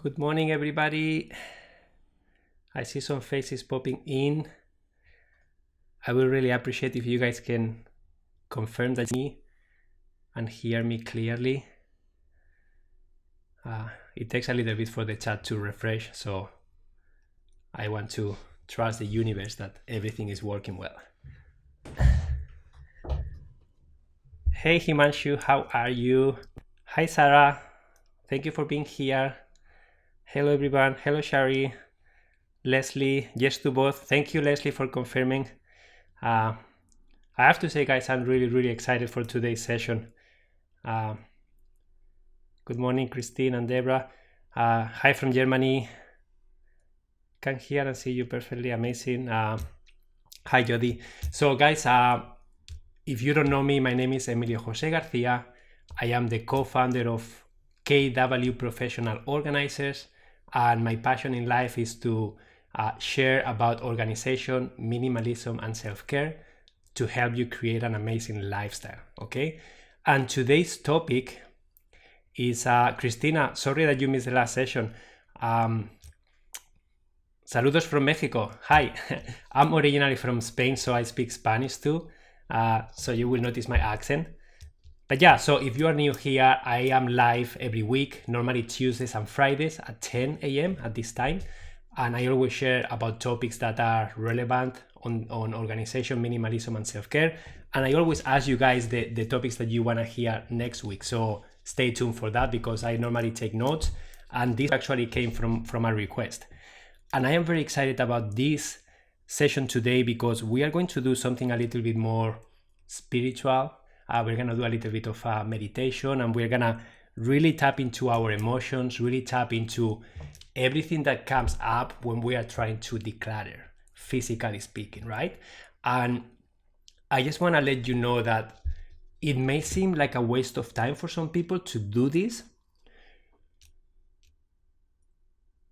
Good morning, everybody. I see some faces popping in. I will really appreciate if you guys can confirm that me and hear me clearly. It takes a little bit for the chat to refresh, so I want to trust the universe that everything is working well. Hey Himanshu, how are you? Hi Sarah, thank you for being here. Hello everyone. Hello Shari, Leslie, yes to both. Thank you Leslie for confirming. I have to say guys, I'm really excited for today's session. Good morning Christine and Debra. Hi from Germany. Can hear and see you perfectly, amazing. Hi Jody. So guys, if you don't know me, my name is Emilio Jose Garcia. I am the co-founder of KW Professional Organizers, and my passion in life is to share about organization, minimalism, and self-care to help you create an amazing lifestyle, okay? And today's topic is, Cristina, sorry that you missed the last session. Saludos from Mexico. Hi, I'm originally from Spain, so I speak Spanish too. So you will notice my accent. But yeah, so if you are new here, I am live every week, normally Tuesdays and Fridays at 10 a.m. at this time. And I always share about topics that are relevant on organization, minimalism, and self-care. And I always ask you guys the topics that you want to hear next week. So stay tuned for that because I normally take notes. And this actually came from a request. And I am very excited about this session today because we are going to do something a little bit more spiritual. We're going to do a little bit of meditation, and we're going to really tap into our emotions, really tap into everything that comes up when we are trying to declutter, physically speaking, right? And I just want to let you know that it may seem like a waste of time for some people to do this,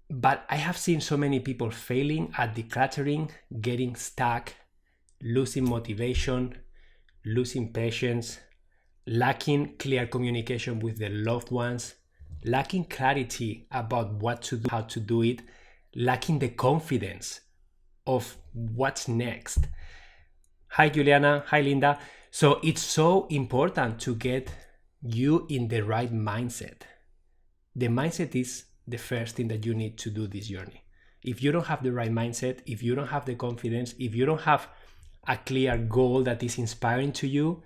but I have seen so many people failing at decluttering, getting stuck, losing motivation, losing patience, lacking clear communication with their loved ones, lacking clarity about what to do, how to do it, lacking the confidence of what's next. Hi Juliana, hi Linda. So it's so important to get you in the right mindset. The mindset is the first thing that you need to do this journey. If you don't have the right mindset, if you don't have the confidence, if you don't have a clear goal that is inspiring to you,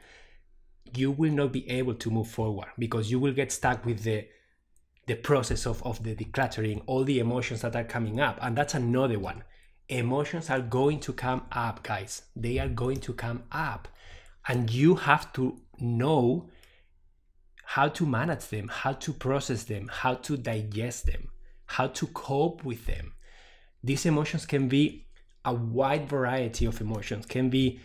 you will not be able to move forward because you will get stuck with the process of the decluttering, all the emotions that are coming up. And that's another one. Emotions are going to come up, guys. They are going to come up. And you have to know how to manage them, how to process them, how to digest them, how to cope with them. These emotions can be a wide variety of emotions. Can be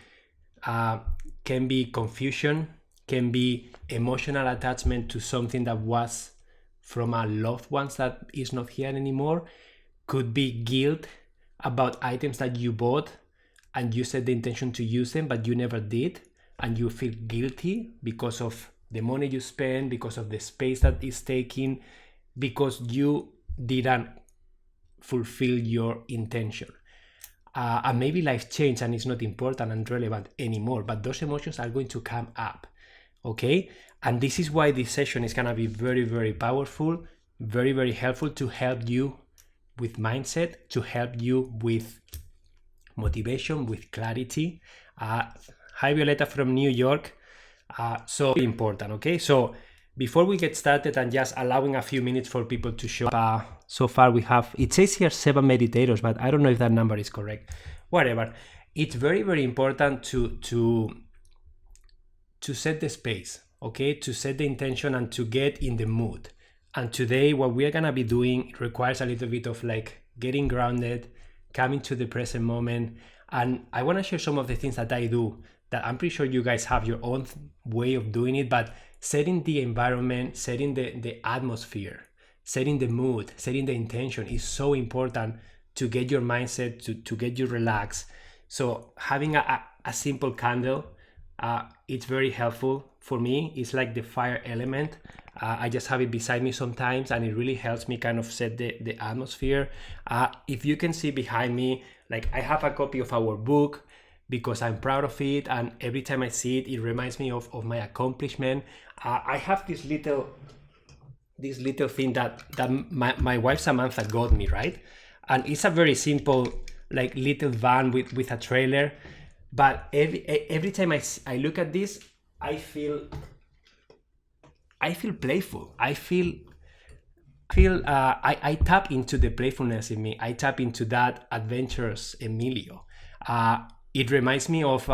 confusion, can be emotional attachment to something that was from our loved ones that is not here anymore. Could be guilt about items that you bought and you set the intention to use them, but you never did, and you feel guilty because of the money you spend, because of the space that is taking, because you didn't fulfill your intention. And maybe life changed and it's not important and relevant anymore, but those emotions are going to come up, okay? And this is why this session is gonna be very powerful, very helpful to help you with mindset, to help you with motivation, with clarity. Hi Violeta from New York. So important, okay? So before we get started and just allowing a few minutes for people to show up, so far we have, it says here 7 meditators, but I don't know if that number is correct. Whatever. It's very important to set the space, okay? To set the intention and to get in the mood. And today what we are gonna be doing requires a little bit of like getting grounded, coming to the present moment. And I wanna share some of the things that I do that I'm pretty sure you guys have your own way of doing it, but setting the environment, setting the atmosphere, setting the mood, setting the intention is so important to get your mindset, to get you relaxed. So having a simple candle, It's very helpful for me. It's like the fire element. I just have it beside me sometimes, and it really helps me kind of set the atmosphere. If you can see behind me, like I have a copy of our book because I'm proud of it, and every time I see it, it reminds me of my accomplishment. I have this little thing that my wife Samantha got me, right? And it's a very simple, like little van with a trailer. But every time I look at this, I feel playful. I tap into the playfulness in me. I tap into that adventurous Emilio. It reminds me of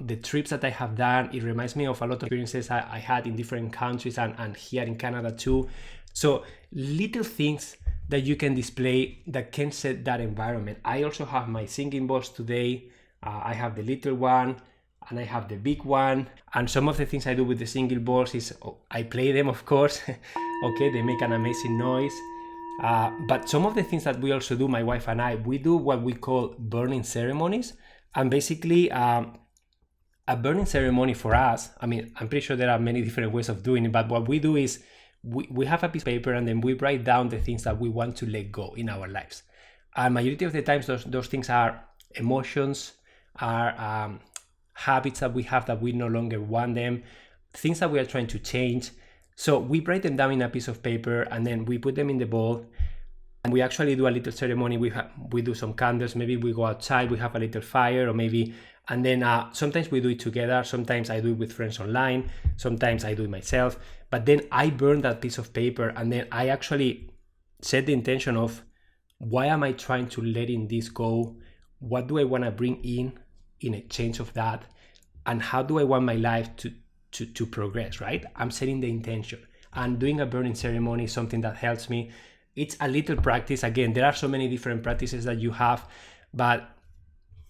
the trips that I have done. It reminds me of a lot of experiences I had in different countries and here in Canada too. So little things that you can display that can set that environment. I also have my singing bowls today. I have the little one and I have the big one. And some of the things I do with the singing bowls is I play them, of course. Okay, they make an amazing noise. But some of the things that we also do, my wife and I, we do what we call burning ceremonies. And basically, a burning ceremony for us, I mean, I'm pretty sure there are many different ways of doing it, but what we do is we have a piece of paper and then we write down the things that we want to let go in our lives. And majority of the times, those things are emotions, are habits that we have that we no longer want them, things that we are trying to change. So we write them down in a piece of paper and then we put them in the bowl. And we actually do a little ceremony. We do some candles. Maybe we go outside, we have a little fire, or maybe, and then sometimes we do it together. Sometimes I do it with friends online. Sometimes I do it myself. But then I burn that piece of paper and then I actually set the intention of why am I trying to letting this go? What do I want to bring in exchange of that? And how do I want my life to progress, right? I'm setting the intention. And doing a burning ceremony is something that helps me. It's a little practice. Again, there are so many different practices that you have, but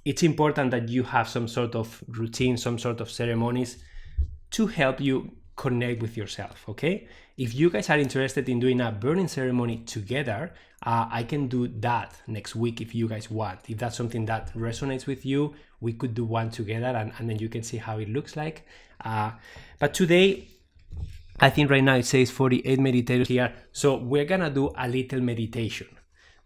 it's important that you have some sort of routine, some sort of ceremonies to help you connect with yourself, okay? If you guys are interested in doing a burning ceremony together, I can do that next week if you guys want. If that's something that resonates with you, we could do one together and then you can see how it looks like. But today, I think right now it says 48 meditators here. So we're gonna do a little meditation.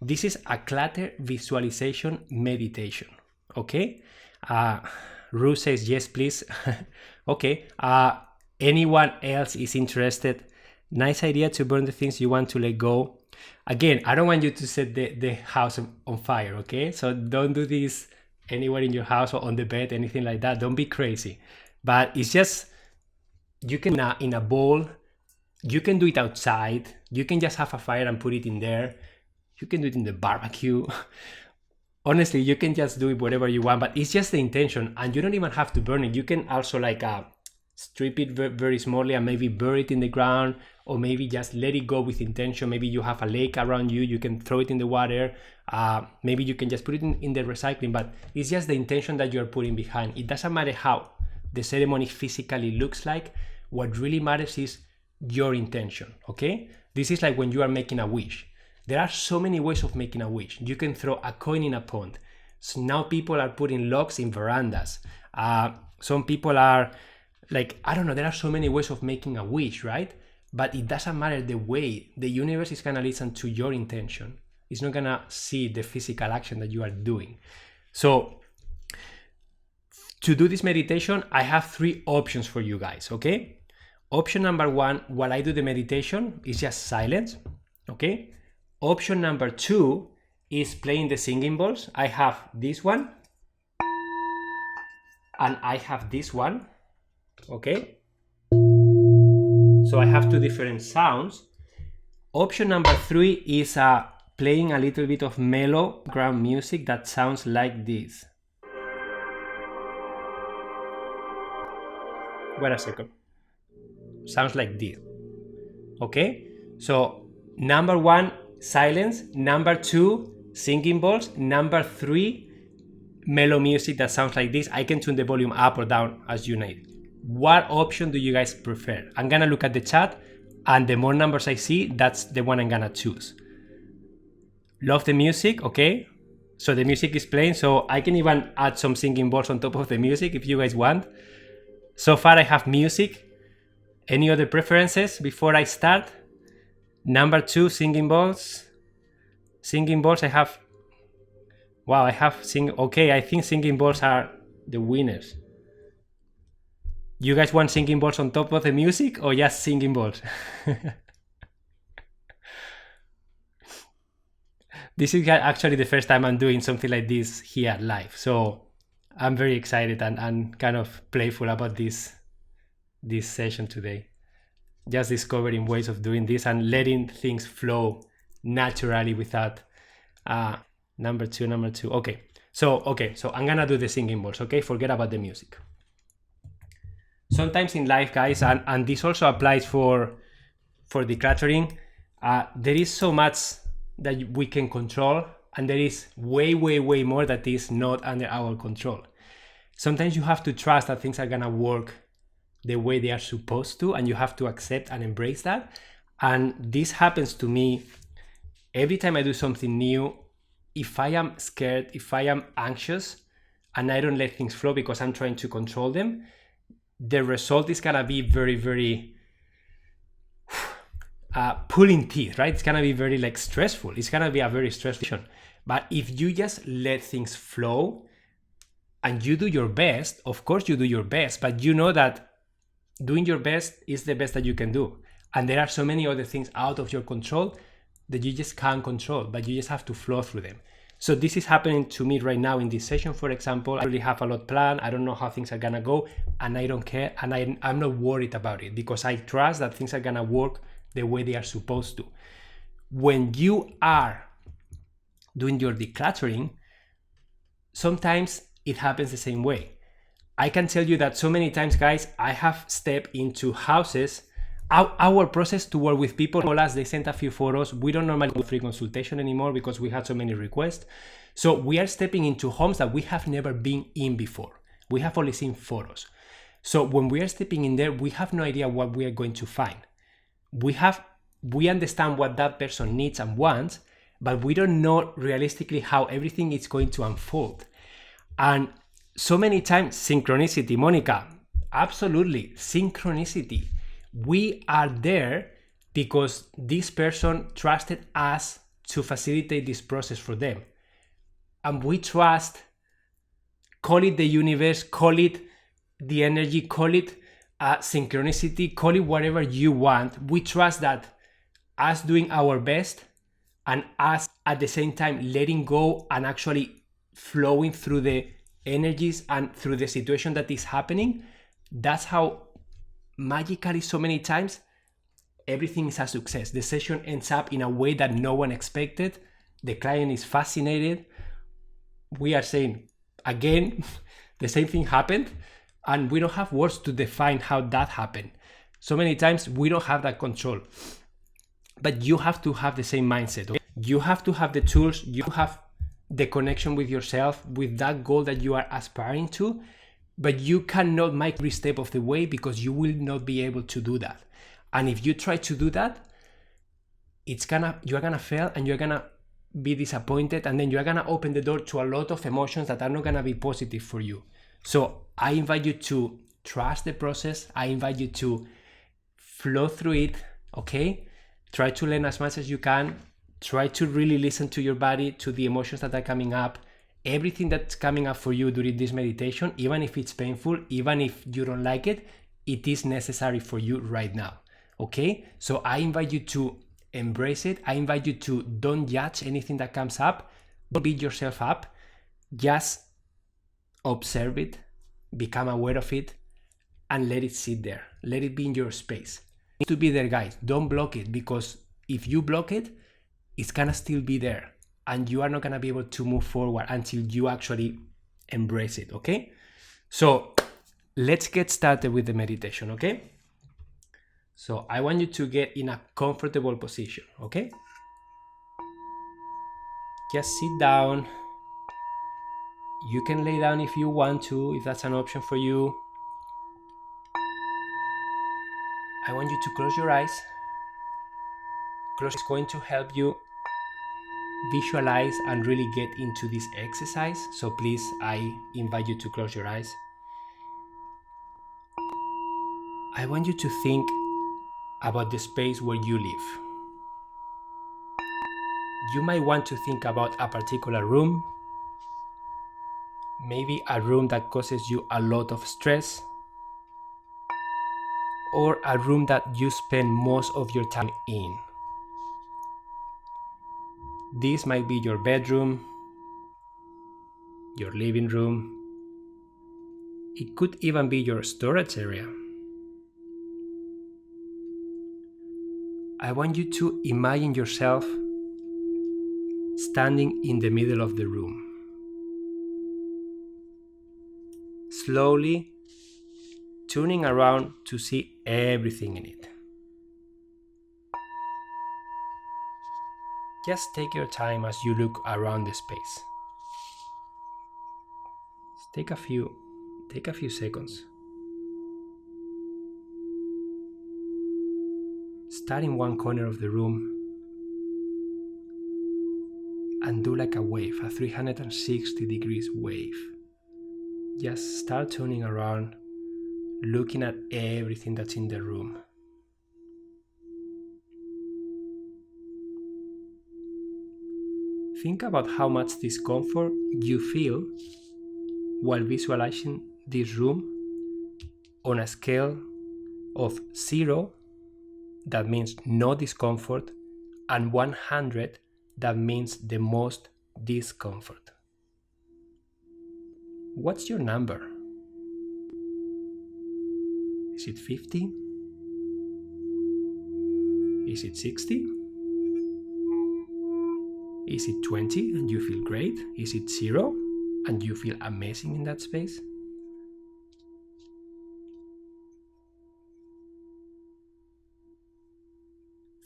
This is a clutter visualization meditation, okay? Ru says, yes, please. Okay, anyone else is interested? Nice idea to burn the things you want to let go. Again, I don't want you to set the house on fire, okay? So don't do this anywhere in your house or on the bed, anything like that. Don't be crazy. But it's just, you can in a bowl, you can do it outside, you can just have a fire and put it in there, you can do it in the barbecue. Honestly, you can just do it whatever you want, but it's just the intention and you don't even have to burn it. You can also like strip it very smallly and maybe bury it in the ground, or maybe just let it go with intention. Maybe you have a lake around you, you can throw it in the water, maybe you can just put it in the recycling, but it's just the intention that you're putting behind. It doesn't matter how the ceremony physically looks like. What really matters is your intention, okay? This is like when you are making a wish. There are so many ways of making a wish. You can throw a coin in a pond. So now people are putting logs in verandas. Some people are like, I don't know, there are so many ways of making a wish, right? But it doesn't matter the way. The universe is gonna listen to your intention. It's not gonna see the physical action that you are doing. So to do this meditation, I have 3 options for you guys, okay? Option number 1, while I do the meditation, is just silence, okay? Option number 2 is playing the singing bowls. I have this one, and I have this one, okay? So I have 2 different sounds. Option number 3 is playing a little bit of mellow background music that sounds like this. Wait a second. Sounds like this. Okay? So number 1, silence. Number 2, singing bowls. Number 3, mellow music that sounds like this. I can tune the volume up or down as you need. What option do you guys prefer? I'm gonna look at the chat, and the more numbers I see, that's the one I'm gonna choose. Love the music, okay? So the music is playing, so I can even add some singing bowls on top of the music if you guys want. So far I have music. Any other preferences before I start? Number 2, singing bowls. Singing bowls, I have... Wow, I have okay, I think singing bowls are the winners. You guys want singing bowls on top of the music or just singing bowls? This is actually the first time I'm doing something like this here live. So I'm very excited and kind of playful about this session today. Just discovering ways of doing this and letting things flow naturally without number two. Okay, so I'm gonna do the singing bowls. Okay, forget about the music. Sometimes in life, guys, and this also applies for decluttering, there is so much that we can control, and there is way more that is not under our control. Sometimes you have to trust that things are gonna work the way they are supposed to, and you have to accept and embrace that. And this happens to me every time I do something new. If I am scared, if I am anxious, and I don't let things flow because I'm trying to control them, the result is gonna be very pulling teeth, right? It's gonna be very stressful. It's gonna be a very stressful situation. But if you just let things flow and you do your best, of course you do your best, but you know that doing your best is the best that you can do. And there are so many other things out of your control that you just can't control, but you just have to flow through them. So this is happening to me right now in this session, for example. I really have a lot planned. I don't know how things are gonna go, and I don't care, and I'm not worried about it because I trust that things are gonna work the way they are supposed to. When you are doing your decluttering, sometimes it happens the same way. I can tell you that so many times, guys, I have stepped into houses. Our process to work with people, they sent a few photos. We don't normally do free consultation anymore because we had so many requests. So we are stepping into homes that we have never been in before. We have only seen photos. So when we are stepping in there, we have no idea what we are going to find. We understand what that person needs and wants, but we don't know realistically how everything is going to unfold. And so many times, synchronicity, Monica, absolutely, synchronicity. We are there because this person trusted us to facilitate this process for them. And we trust, call it the universe, call it the energy, call it synchronicity, call it whatever you want. We trust that us doing our best and us at the same time letting go and actually flowing through the energies and through the situation that is happening, that's how magically so many times everything is a success. The session ends up in a way that no one expected. The client is fascinated. We are saying again the same thing happened, and we don't have words to define how that happened. So many times we don't have that control, but you have to have the same mindset. Okay? You have to have the tools, you have the connection with yourself, with that goal that you are aspiring to, but you cannot make every step of the way because you will not be able to do that. And if you try to do that, you're gonna fail, and you're gonna be disappointed, and then you're gonna open the door to a lot of emotions that are not gonna be positive for you. So I invite you to trust the process. I invite you to flow through it, okay? Try to learn as much as you can. Try to really listen to your body, to the emotions that are coming up. Everything that's coming up for you during this meditation, even if it's painful, even if you don't like it, it is necessary for you right now, okay? So I invite you to embrace it. I invite you to don't judge anything that comes up. Don't beat yourself up. Just observe it, become aware of it, and let it sit there. Let it be in your space. It needs to be there, guys. Don't block it, because if you block it, it's gonna still be there, and you are not gonna be able to move forward until you actually embrace it, okay? So let's get started with the meditation, okay? So I want you to get in a comfortable position, okay? Just sit down. You can lay down if you want to, if that's an option for you. I want you to close your eyes. Close is going to help you visualize and really get into this exercise. So please, I invite you to close your eyes. I want you to think about the space where you live. You might want to think about a particular room, maybe a room that causes you a lot of stress, or a room that you spend most of your time in. This might be your bedroom, your living room. It could even be your storage area. I want you to imagine yourself standing in the middle of the room. Slowly turning around to see everything in it. Just take your time as you look around the space. Take a few seconds. Start in one corner of the room and do like a wave, a 360 degrees wave. Just start turning around, looking at everything that's in the room. Think about how much discomfort you feel while visualizing this room on a scale of 0, that means no discomfort, and 100, that means the most discomfort. What's your number? Is it 50? Is it 60? Is it 20 and you feel great? Is it 0 and you feel amazing in that space?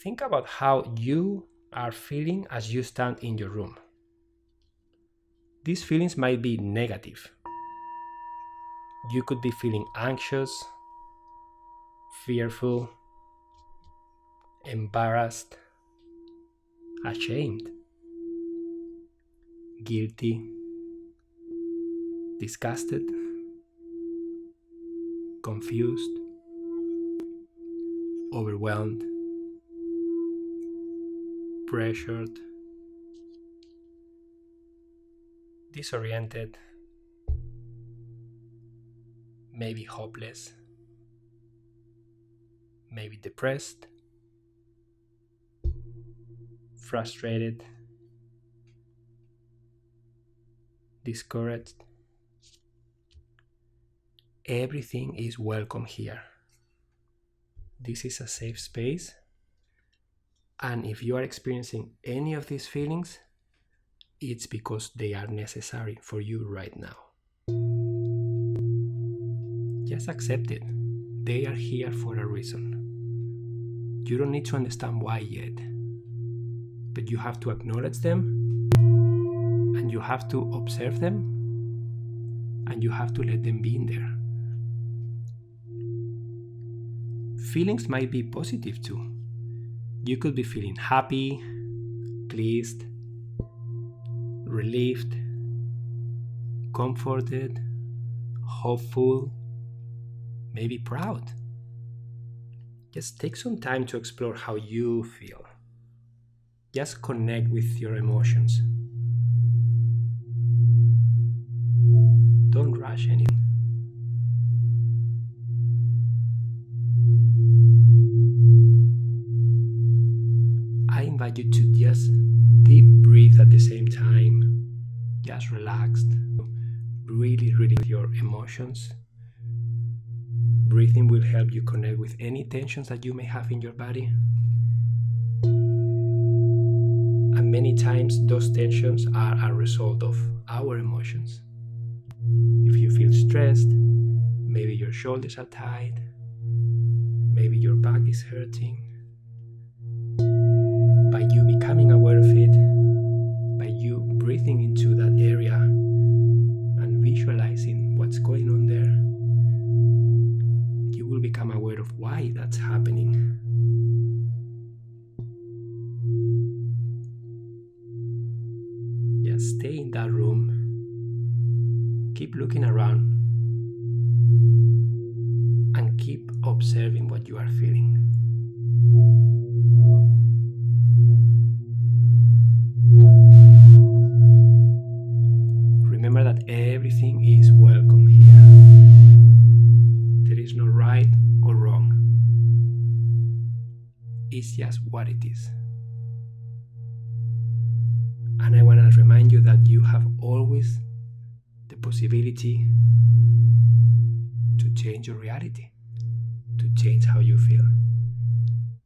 Think about how you are feeling as you stand in your room. These feelings might be negative. You could be feeling anxious, fearful, embarrassed, ashamed, guilty, disgusted, confused, overwhelmed, pressured, disoriented, maybe hopeless, maybe depressed, frustrated, discouraged. Everything is welcome here. This is a safe space, and if you are experiencing any of these feelings, it's because they are necessary for you right now. Just accept it. They are here for a reason. You don't need to understand why yet, but you have to acknowledge them, and you have to observe them, and you have to let them be in there. Feelings might be positive too. You could be feeling happy, pleased, relieved, comforted, hopeful, maybe proud. Just take some time to explore how you feel. Just connect with your emotions. Don't rush anything. I invite you to just deep breathe at the same time. Just relaxed. Really with your emotions. Breathing will help you connect with any tensions that you may have in your body. And many times those tensions are a result of our emotions. If you feel stressed, maybe your shoulders are tight, maybe your back is hurting. By you becoming aware of it, by you breathing into that area and visualizing what's going on there, you will become aware of why that's happening. Just stay in that room. Keep looking around and keep observing what you are feeling. Remember that everything is welcome here. There is no right or wrong. It's just what it is. And I want to remind you that you have always the possibility to change your reality, to change how you feel,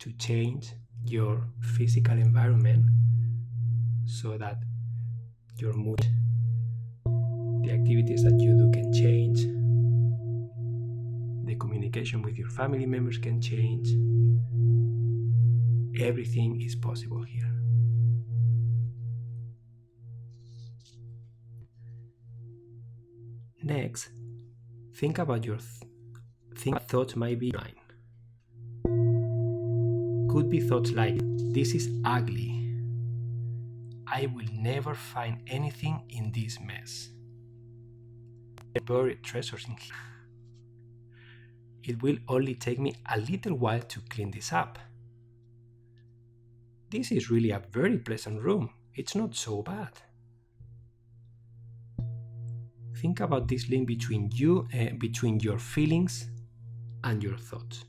to change your physical environment so that your mood, the activities that you do can change, the communication with your family members can change. Everything is possible here. Next, think about your thoughts might be mine. Could be thoughts like, this is ugly. I will never find anything in this mess. Buried treasures in here. It will only take me a little while to clean this up. This is really a very pleasant room. It's not so bad. Think about this link between you, between your feelings and your thoughts.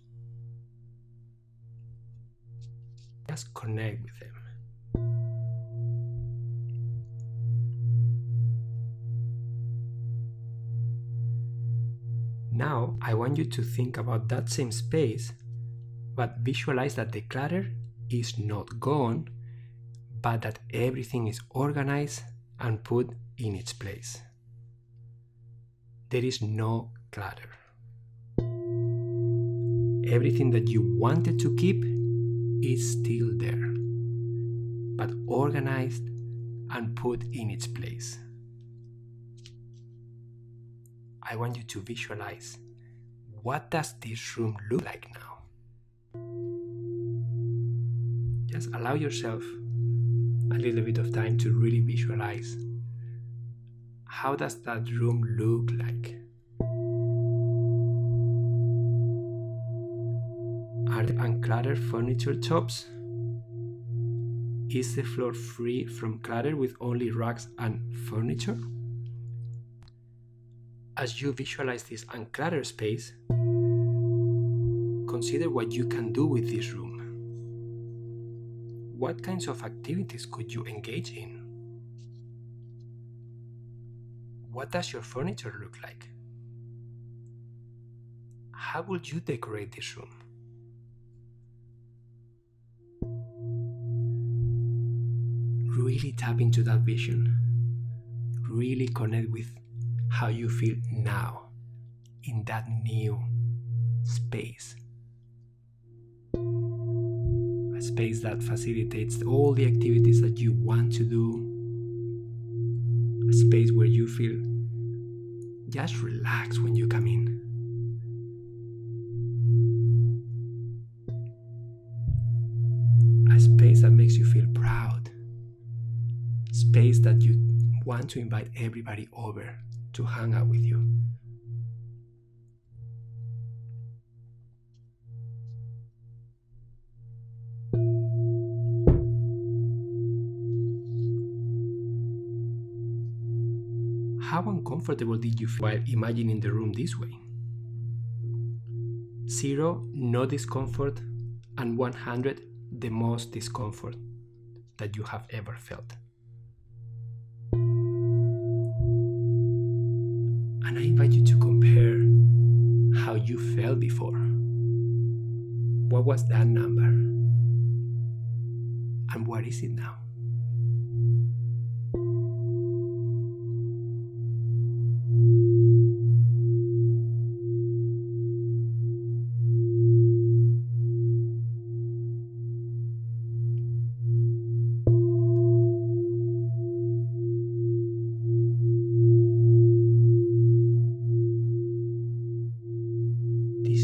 Just connect with them. Now, I want you to think about that same space, but visualize that the clutter is not gone, but that everything is organized and put in its place. There is no clutter. Everything that you wanted to keep is still there, but organized and put in its place. I want you to visualize, what does this room look like now? Just allow yourself a little bit of time to really visualize. How does that room look like? Are there uncluttered furniture tops? Is the floor free from clutter with only rugs and furniture? As you visualize this uncluttered space, consider what you can do with this room. What kinds of activities could you engage in? What does your furniture look like? How would you decorate this room? Really tap into that vision. Really connect with how you feel now in that new space. A space that facilitates all the activities that you want to do. A space where you feel just relaxed when you come in. A space that makes you feel proud. Space that you want to invite everybody over to hang out with you. How uncomfortable did you feel while imagining the room this way? 0, no discomfort, and 100, the most discomfort that you have ever felt. And I invite you to compare how you felt before. What was that number? And what is it now?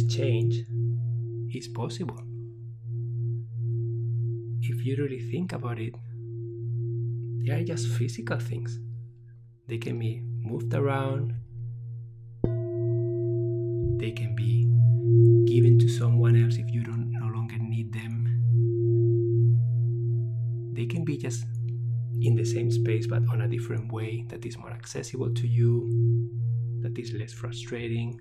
Change is possible. If you really think about it, they are just physical things. They can be moved around. They can be given to someone else if you no longer need them. They can be just in the same space but on a different way that is more accessible to you, that is less frustrating,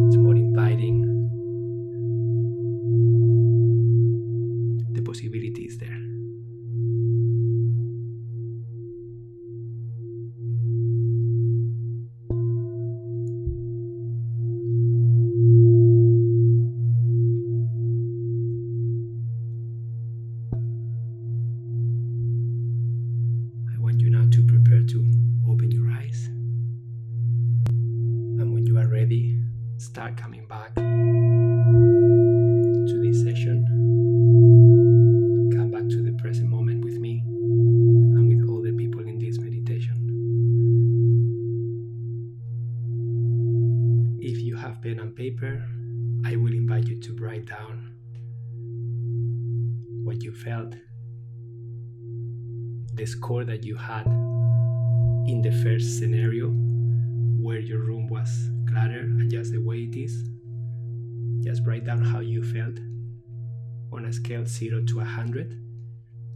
it's more inviting. The possibility is there. I want you now to prepare to open your eyes. And when you are ready, start coming back to this session. Come back to the present moment with me and with all the people in this meditation. If you have pen and paper, I will invite you to write down what you felt, the score that you had in the first scenario where your room was cluttered and just the way it is. Just write down how you felt on a scale 0 to 100.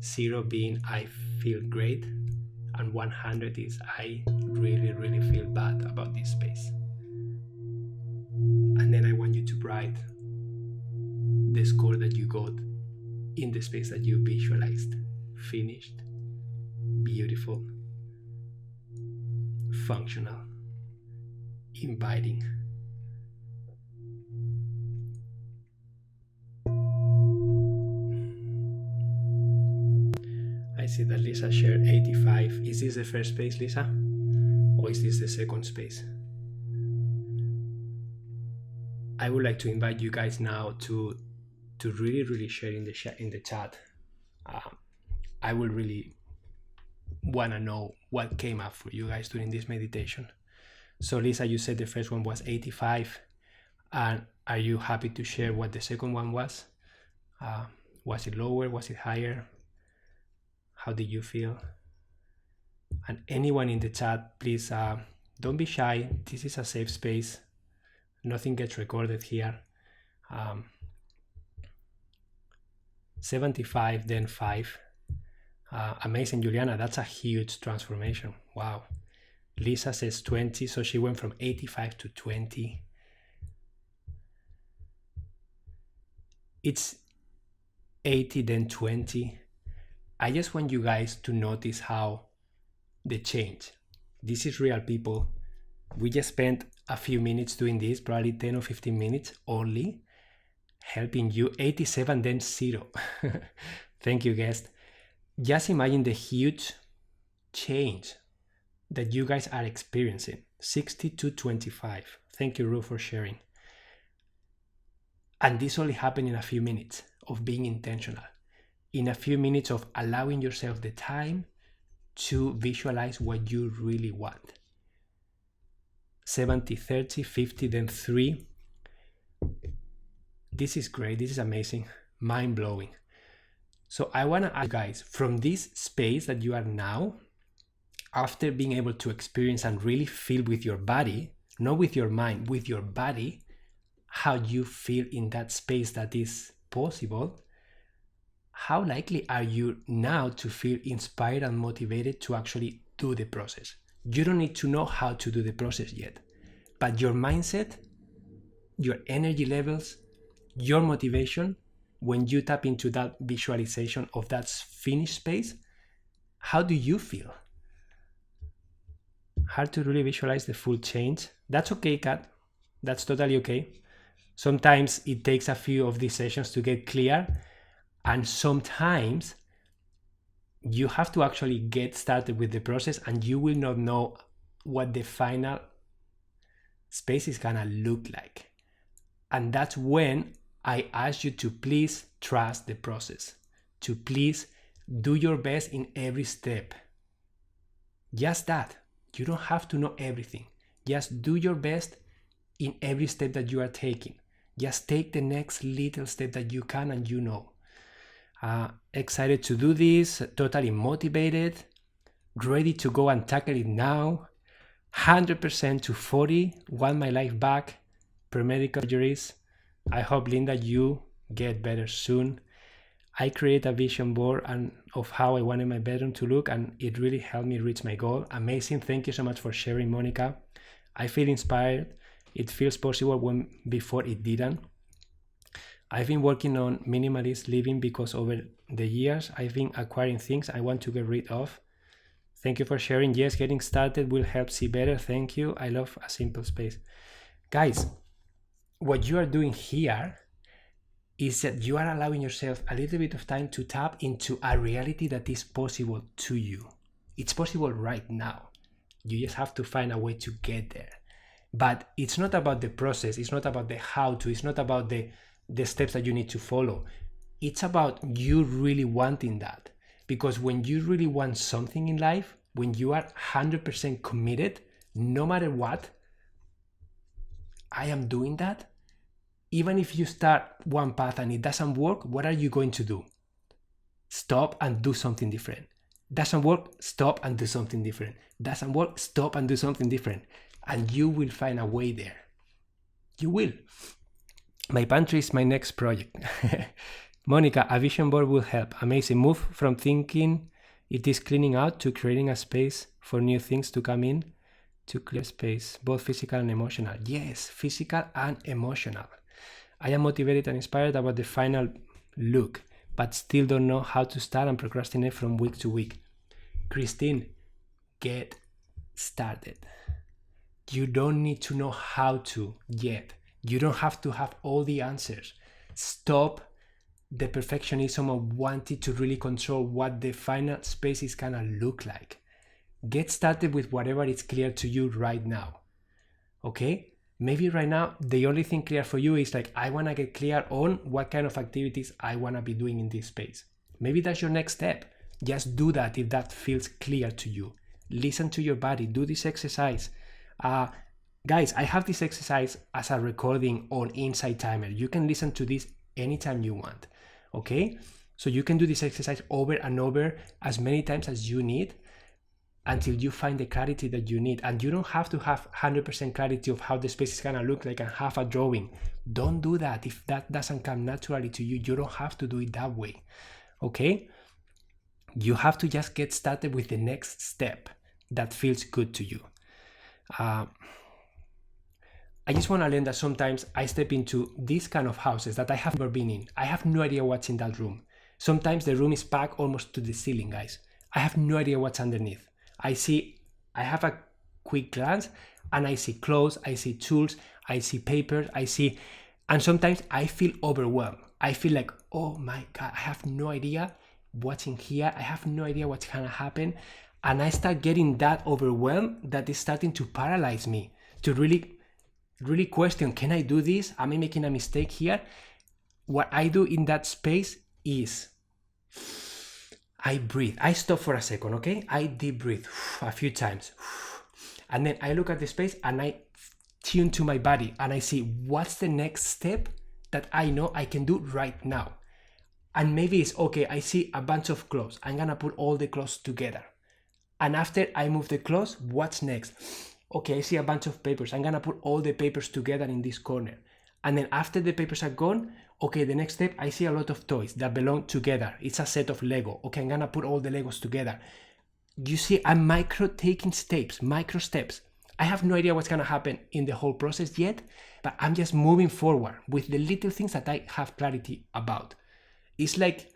0 being I feel great and 100 is I really feel bad about this space. And then I want you to write the score that you got in the space that you visualized. Finished, beautiful, functional, inviting. I see that Lisa shared 85. Is this the first space, Lisa? Or is this the second space? I would like to invite you guys now to really share in the chat. I will really want to know what came up for you guys during this meditation. So Lisa, you said the first one was 85. And are you happy to share what the second one was? Was it lower? Was it higher? How did you feel? And anyone in the chat, please don't be shy. This is a safe space. Nothing gets recorded here. 75, then 5. Amazing, Juliana. That's a huge transformation. Wow. Lisa says 20, so she went from 85 to 20. It's 80, then 20. I just want you guys to notice how the change. This is real, people. We just spent a few minutes doing this, probably 10 or 15 minutes only, helping you. 87, then 0. Thank you, guest. Just imagine the huge change that you guys are experiencing. 60 to 25. Thank you, Ru, for sharing. And this only happened in a few minutes of being intentional. In a few minutes of allowing yourself the time to visualize what you really want. 70, 30, 50, then 3. This is great. This is amazing. Mind-blowing. So I want to ask you guys, from this space that you are now, after being able to experience and really feel with your body, not with your mind, with your body, how you feel in that space that is possible, how likely are you now to feel inspired and motivated to actually do the process? You don't need to know how to do the process yet, but your mindset, your energy levels, your motivation, when you tap into that visualization of that finished space, how do you feel? Hard to really visualize the full change. That's okay, Kat. That's totally okay. Sometimes it takes a few of these sessions to get clear, and sometimes you have to actually get started with the process and you will not know what the final space is gonna look like. And that's when I ask you to please trust the process, to please do your best in every step. Just that. You don't have to know everything. Just do your best in every step that you are taking. Just take the next little step that you can and you know. Excited to do this, totally motivated, ready to go and tackle it now. 100% to 40, want my life back. pre-medical surgeries. I hope, Linda, you get better soon. I create a vision board of how I wanted my bedroom to look, and it really helped me reach my goal. Amazing. Thank you so much for sharing, Monica. I feel inspired. It feels possible when before it didn't. I've been working on minimalist living because over the years I've been acquiring things I want to get rid of. Thank you for sharing. Yes, getting started will help see better. Thank you. I love a simple space. Guys, what you are doing here is that you are allowing yourself a little bit of time to tap into a reality that is possible to you. It's possible right now. You just have to find a way to get there. But it's not about the process. It's not about the how to. It's not about the steps that you need to follow. It's about you really wanting that. Because when you really want something in life, when you are 100% committed, no matter what, I am doing that. Even if you start one path and it doesn't work, what are you going to do? Stop and do something different. Doesn't work, stop and do something different. Doesn't work, stop and do something different. And you will find a way there. You will. My pantry is my next project. Monica, a vision board will help. Amazing. Move from thinking it is cleaning out to creating a space for new things to come in, to clear space, both physical and emotional. Yes, physical and emotional. I am motivated and inspired about the final look, but still don't know how to start and procrastinate from week to week. Christine, get started. You don't need to know how to yet. You don't have to have all the answers. Stop the perfectionism of wanting to really control what the final space is gonna look like. Get started with whatever is clear to you right now. Okay? Maybe right now, the only thing clear for you is like, I wanna get clear on what kind of activities I wanna be doing in this space. Maybe that's your next step. Just do that if that feels clear to you. Listen to your body, do this exercise. Guys, I have this exercise as a recording on Insight Timer. You can listen to this anytime you want, okay? So you can do this exercise over and over as many times as you need until you find the clarity that you need. And you don't have to have 100% clarity of how the space is gonna look like and have a drawing. Don't do that. If that doesn't come naturally to you, you don't have to do it that way, okay? You have to just get started with the next step that feels good to you. I just want to learn that sometimes I step into these kind of houses that I have never been in. I have no idea what's in that room. Sometimes the room is packed almost to the ceiling, guys. I have no idea what's underneath. I have a quick glance and I see clothes, I see tools, I see papers, and sometimes I feel overwhelmed. I feel like, oh my God, I have no idea what's in here. I have no idea what's gonna happen. And I start getting that overwhelmed that is starting to paralyze me to really question, can I do this? Am I making a mistake here? What I do in that space is I breathe. I stop for a second, okay? I deep breathe a few times. And then I look at the space and I tune to my body and I see what's the next step that I know I can do right now. And maybe it's, okay, I see a bunch of clothes. I'm gonna put all the clothes together. And after I move the clothes, what's next? Okay, I see a bunch of papers. I'm gonna put all the papers together in this corner. And then after the papers are gone, okay, the next step, I see a lot of toys that belong together. It's a set of Lego. Okay, I'm gonna put all the Legos together. You see, I'm taking steps, micro steps. I have no idea what's gonna happen in the whole process yet, but I'm just moving forward with the little things that I have clarity about. It's like,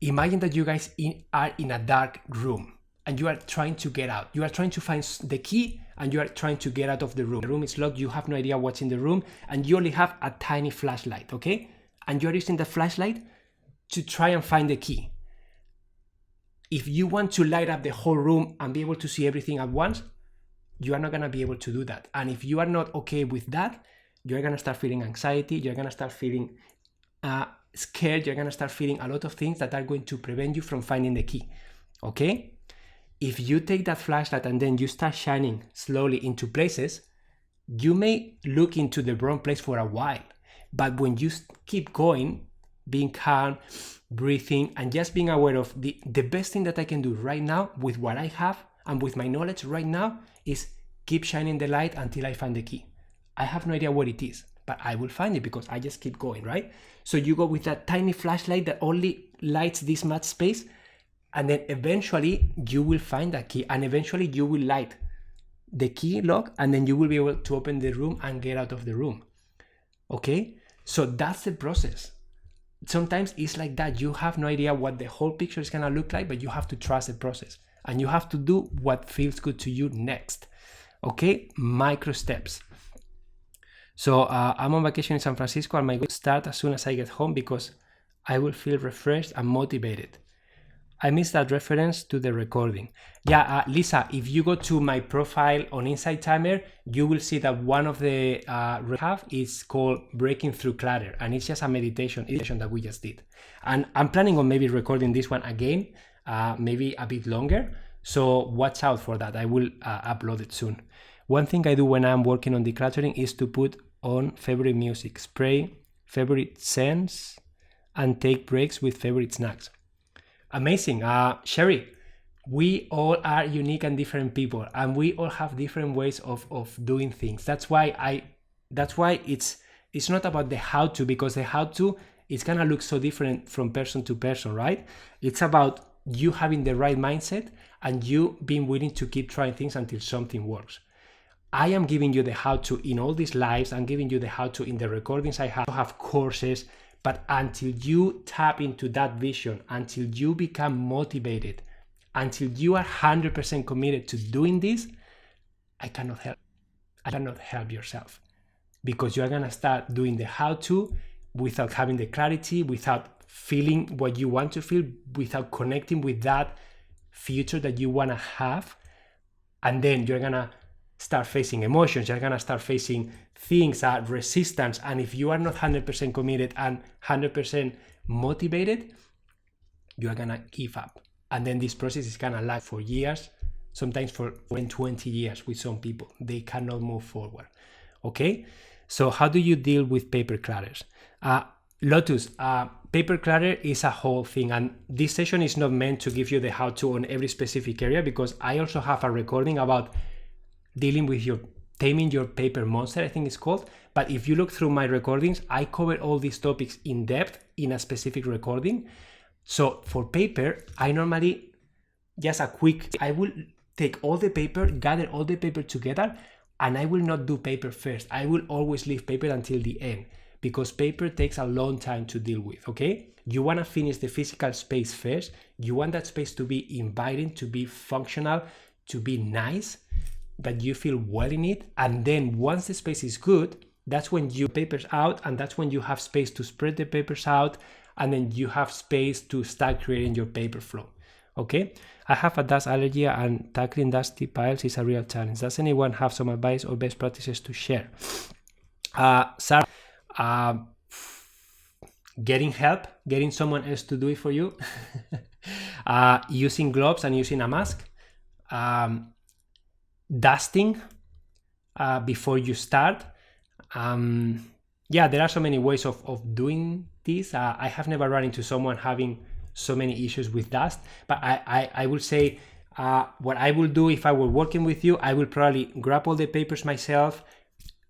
imagine that you guys are in a dark room and you are trying to get out. You are trying to find the key and you are trying to get out of the room. The room is locked, you have no idea what's in the room, and you only have a tiny flashlight, okay? And you're using the flashlight to try and find the key. If you want to light up the whole room and be able to see everything at once, you are not gonna be able to do that. And if you are not okay with that, you're gonna start feeling anxiety, you're gonna start feeling scared, you're gonna start feeling a lot of things that are going to prevent you from finding the key, okay? If you take that flashlight and then you start shining slowly into places, you may look into the wrong place for a while. But when you keep going, being calm, breathing, and just being aware of the best thing that I can do right now with what I have and with my knowledge right now is keep shining the light until I find the key. I have no idea what it is, but I will find it because I just keep going, right? So you go with that tiny flashlight that only lights this much space, and then eventually you will find that key, and eventually you will light the key lock, and then you will be able to open the room and get out of the room. Okay? So that's the process. Sometimes it's like that. You have no idea what the whole picture is gonna look like, but you have to trust the process, and you have to do what feels good to you next. Okay? Micro steps. So I'm on vacation in San Francisco, and my goal start as soon as I get home because I will feel refreshed and motivated. I missed that reference to the recording. Yeah, Lisa, if you go to my profile on Insight Timer, you will see that one of the have is called Breaking Through Clutter, and it's just a meditation that we just did. And I'm planning on maybe recording this one again, maybe a bit longer. So watch out for that. I will upload it soon. One thing I do when I'm working on decluttering is to put on favorite music, spray favorite scents, and take breaks with favorite snacks. Amazing. Sherry, we all are unique and different people, and we all have different ways of doing things. That's why it's not about the how to, because the how to is gonna look so different from person to person, right? It's about you having the right mindset and you being willing to keep trying things until something works. I am giving you the how to in all these lives. I'm giving you the how to in the recordings. I have courses. But until you tap into that vision, until you become motivated, until you are 100% committed to doing this, I cannot help yourself, because you are going to start doing the how-to without having the clarity, without feeling what you want to feel, without connecting with that future that you want to have. And then you're going to start facing emotions, you're gonna start facing things, resistance, and if you are not 100% committed and 100% motivated, you are gonna give up. And then this process is gonna last for years, sometimes for 20 years with some people. They cannot move forward. Okay? So how do you deal with paper clutters? Lotus, paper clutter is a whole thing, and this session is not meant to give you the how-to on every specific area, because I also have a recording about dealing with taming your paper monster, I think it's called. But if you look through my recordings, I cover all these topics in depth in a specific recording. So for paper, I normally I will take all the paper, gather all the paper together, and I will not do paper first. I will always leave paper until the end, because paper takes a long time to deal with, okay? You want to finish the physical space first. You want that space to be inviting, to be functional, to be nice, that you feel well in it. And then once the space is good, that's when you papers out, and that's when you have space to spread the papers out, and then you have space to start creating your paper flow. Okay, I have a dust allergy, and tackling dusty piles is a real challenge. Does anyone have some advice or best practices to share? Sarah, getting help, getting someone else to do it for you, using gloves and using a mask, dusting before you start. Yeah, there are so many ways of doing this. I have never run into someone having so many issues with dust, but I will say what I will do if I were working with you, I will probably grab all the papers myself,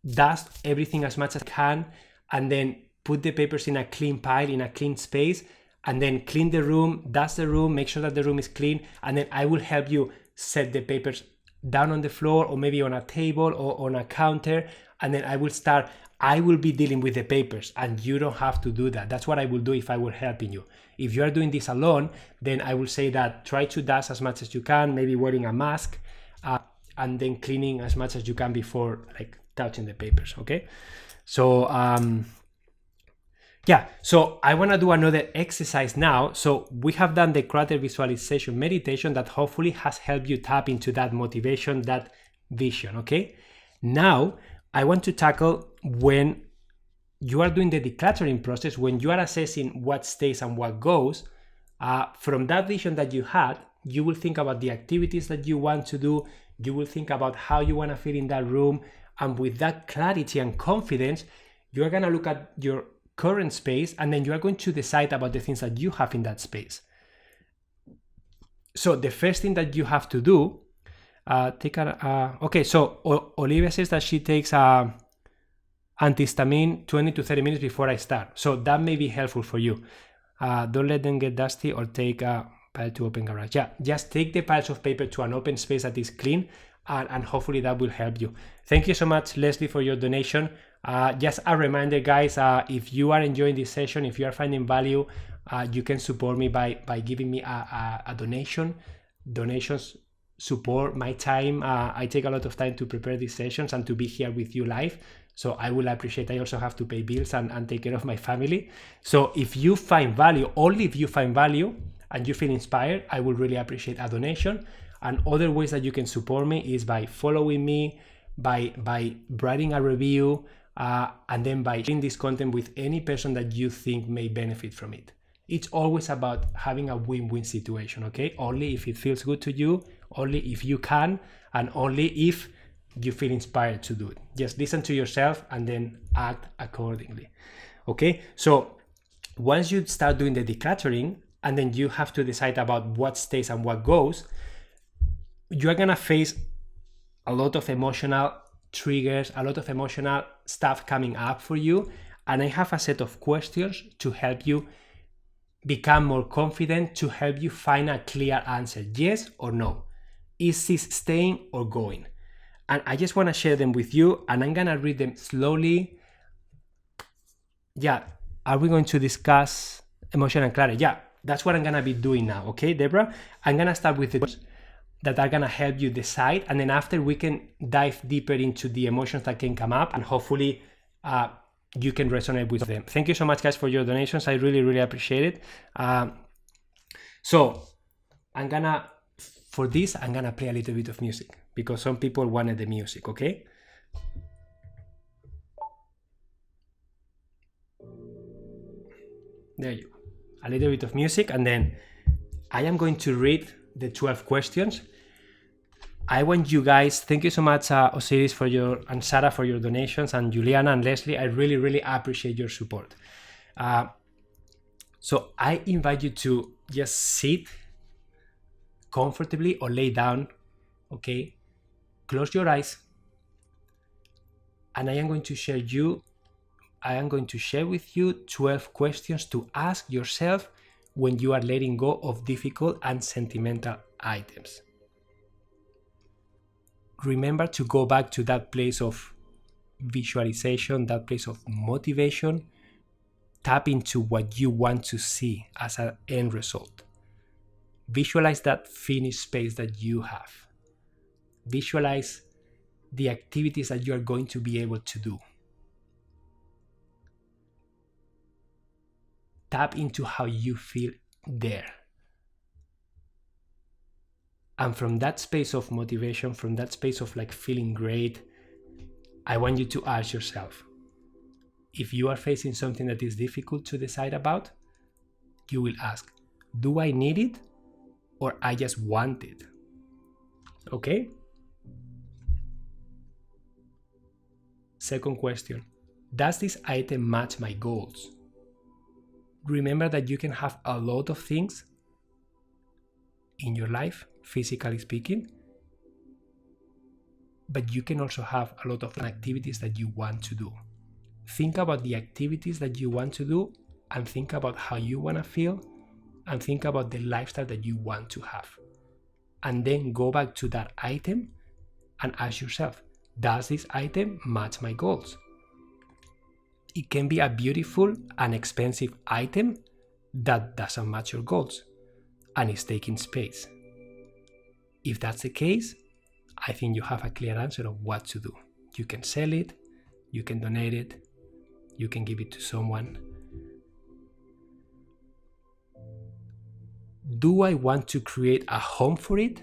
dust everything as much as I can, and then put the papers in a clean pile, in a clean space, and then clean the room, dust the room, make sure that the room is clean, and then I will help you set the papers down on the floor, or maybe on a table or on a counter, and then I will be dealing with the papers, and you don't have to do that. That's what I will do if I were helping you. If you are doing this alone, then I will say that try to dust as much as you can, maybe wearing a mask, and then cleaning as much as you can before like touching the papers. Okay, so yeah, so I want to do another exercise now. So we have done the Clutter Visualization Meditation that hopefully has helped you tap into that motivation, that vision. Okay, now I want to tackle when you are doing the decluttering process, when you are assessing what stays and what goes. From that vision that you had, you will think about the activities that you want to do. You will think about how you want to feel in that room. And with that clarity and confidence, you are going to look at your current space, and then you are going to decide about the things that you have in that space. So the first thing that you have to do, okay, so Olivia says that she takes antihistamine 20 to 30 minutes before I start. So that may be helpful for you. Don't let them get dusty or take a pile to open garage. Yeah, just take the piles of paper to an open space that is clean, and hopefully that will help you. Thank you so much, Leslie, for your donation. Just a reminder, guys, if you are enjoying this session, if you are finding value, you can support me by giving me a donation. Donations support my time. I take a lot of time to prepare these sessions and to be here with you live. So I will appreciate. I also have to pay bills and take care of my family. So if you find value, only if you find value and you feel inspired, I will really appreciate a donation. And other ways that you can support me is by following me, by writing a review, and then by sharing this content with any person that you think may benefit from it. It's always about having a win-win situation, okay? Only if it feels good to you, only if you can, and only if you feel inspired to do it. Just listen to yourself and then act accordingly, okay? So once you start doing the decluttering, and then you have to decide about what stays and what goes, you're gonna face a lot of emotional triggers, a lot of emotional stuff coming up for you. And I have a set of questions to help you become more confident, to help you find a clear answer, yes or no. Is this staying or going? And I just wanna share them with you, and I'm gonna read them slowly. Yeah, are we going to discuss emotional clarity? Yeah, that's what I'm gonna be doing now, okay, Deborah? I'm gonna start with the that are gonna help you decide, and then after we can dive deeper into the emotions that can come up, and hopefully you can resonate with them. Thank you so much, guys, for your donations. I really, really appreciate it. So for this, I'm gonna play a little bit of music because some people wanted the music, okay? There you go. A little bit of music, and then I am going to read the 12 questions. I want you guys, thank you so much, Osiris and Sarah for your donations, and Juliana and Leslie. I really, really appreciate your support. So I invite you to just sit comfortably or lay down, okay? Close your eyes, and I am going to share with you 12 questions to ask yourself when you are letting go of difficult and sentimental items. Remember to go back to that place of visualization, that place of motivation. Tap into what you want to see as an end result. Visualize that finished space that you have. Visualize the activities that you are going to be able to do. Tap into how you feel there. And from that space of motivation, from that space of like feeling great, I want you to ask yourself, if you are facing something that is difficult to decide about, you will ask, do I need it or I just want it? Okay? Second question, does this item match my goals? Remember that you can have a lot of things in your life, physically speaking, but you can also have a lot of activities that you want to do. Think about the activities that you want to do, and think about how you want to feel, and think about the lifestyle that you want to have. And then go back to that item and ask yourself, does this item match my goals? It can be a beautiful and expensive item that doesn't match your goals and is taking space. If that's the case, I think you have a clear answer of what to do. You can sell it, you can donate it, you can give it to someone. Do I want to create a home for it?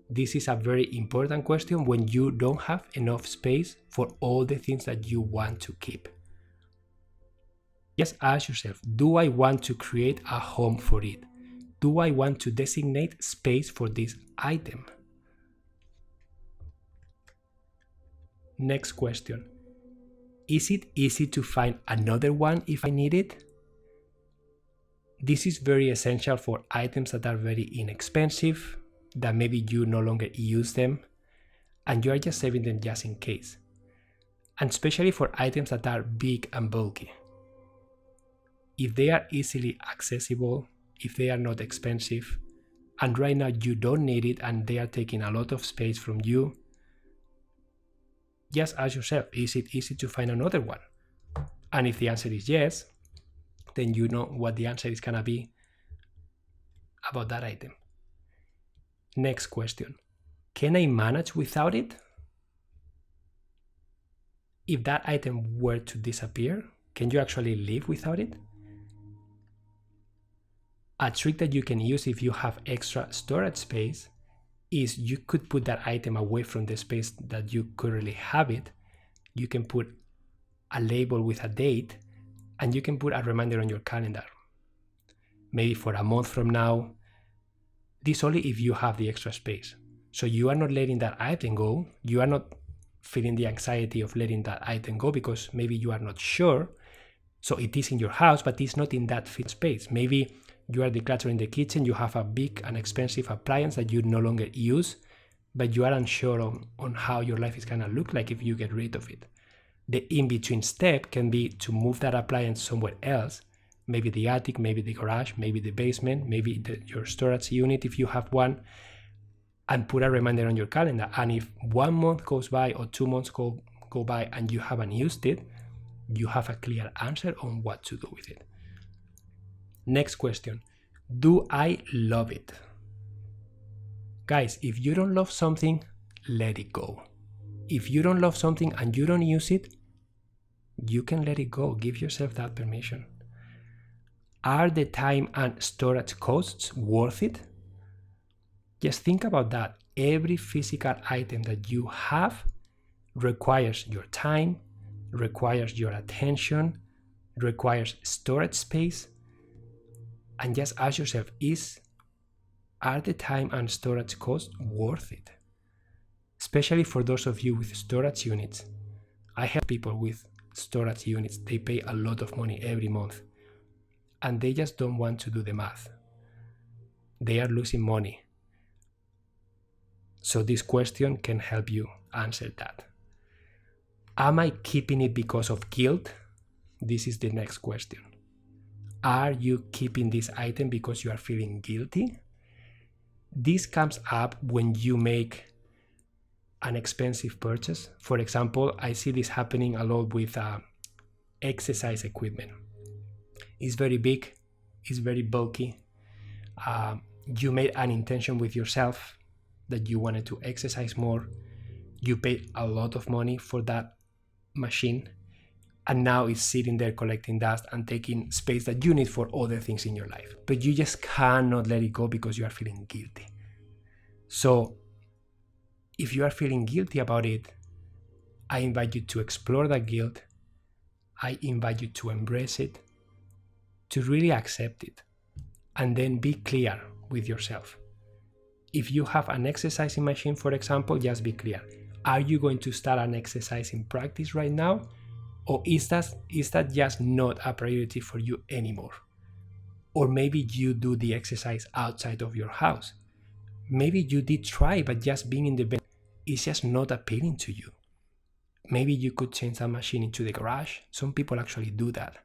This is a very important question when you don't have enough space for all the things that you want to keep. Just ask yourself, do I want to create a home for it? Do I want to designate space for this item? Next question. Is it easy to find another one if I need it? This is very essential for items that are very inexpensive, that maybe you no longer use them, and you are just saving them just in case. and especially for items that are big and bulky. If they are easily accessible, if they are not expensive, and right now you don't need it and they are taking a lot of space from you, just ask yourself, is it easy to find another one? And if the answer is yes, then you know what the answer is gonna be about that item. Next question. Can I manage without it? If that item were to disappear, can you actually live without it? A trick that you can use if you have extra storage space is you could put that item away from the space that you currently have it. You can put a label with a date, and you can put a reminder on your calendar. Maybe for a month from now. This only if you have the extra space. So you are not letting that item go. You are not feeling the anxiety of letting that item go because maybe you are not sure. So it is in your house, but it's not in that fit space. Maybe you are decluttering the kitchen, you have a big and expensive appliance that you no longer use, but you are unsure on how your life is gonna look like if you get rid of it. The in-between step can be to move that appliance somewhere else, maybe the attic, maybe the garage, maybe the basement, maybe your storage unit if you have one, and put a reminder on your calendar. And if 1 month goes by or 2 months go by and you haven't used it, you have a clear answer on what to do with it. Next question. Do I love it? Guys, if you don't love something, let it go. If you don't love something and you don't use it, you can let it go. Give yourself that permission. Are the time and storage costs worth it? Just think about that. Every physical item that you have requires your time, requires your attention, requires storage space. And just ask yourself, are the time and storage costs worth it? Especially for those of you with storage units. I help people with storage units. They pay a lot of money every month and they just don't want to do the math. They are losing money. So this question can help you answer that. Am I keeping it because of guilt? This is the next question. Are you keeping this item because you are feeling guilty? This comes up when you make an expensive purchase. For example, I see this happening a lot with exercise equipment. It's very big, it's very bulky. You made an intention with yourself that you wanted to exercise more. You paid a lot of money for that machine, and now it's sitting there collecting dust and taking space that you need for other things in your life. But you just cannot let it go because you are feeling guilty. So if you are feeling guilty about it, I invite you to explore that guilt. I invite you to embrace it, to really accept it, and then be clear with yourself. If you have an exercising machine, for example, just be clear. Are you going to start an exercising practice right now? Or is that just not a priority for you anymore? Or maybe you do the exercise outside of your house. Maybe you did try, but just being in the bed is just not appealing to you. Maybe you could change that machine into the garage. Some people actually do that.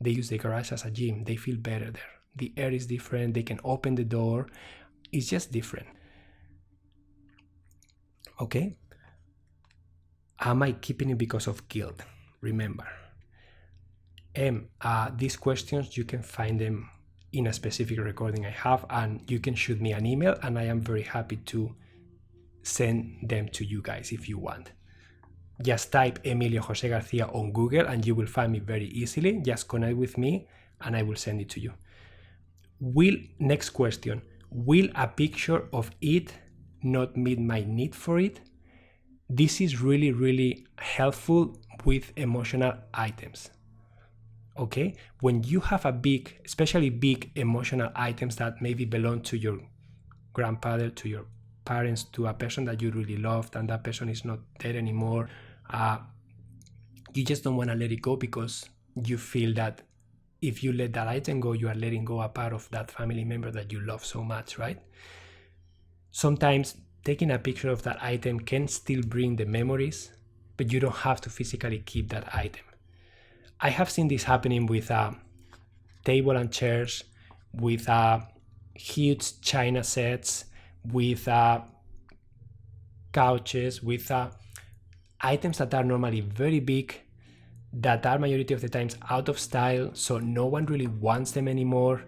They use the garage as a gym. They feel better there. The air is different. They can open the door. It's just different. Okay? Am I keeping it because of guilt? Remember, these questions, you can find them in a specific recording I have, and you can shoot me an email and I am very happy to send them to you guys if you want. Just type Emilio Jose Garcia on Google and you will find me very easily. Just connect with me and I will send it to you. Next question, will a picture of it not meet my need for it? This is really, really helpful with emotional items. Okay? When you have especially big emotional items that maybe belong to your grandfather, to your parents, to a person that you really loved and that person is not there anymore, you just don't want to let it go because you feel that if you let that item go, you are letting go a part of that family member that you love so much, right? Sometimes taking a picture of that item can still bring the memories, but you don't have to physically keep that item. I have seen this happening with table and chairs, with huge china sets, with couches, with items that are normally very big, that are majority of the times out of style, so no one really wants them anymore.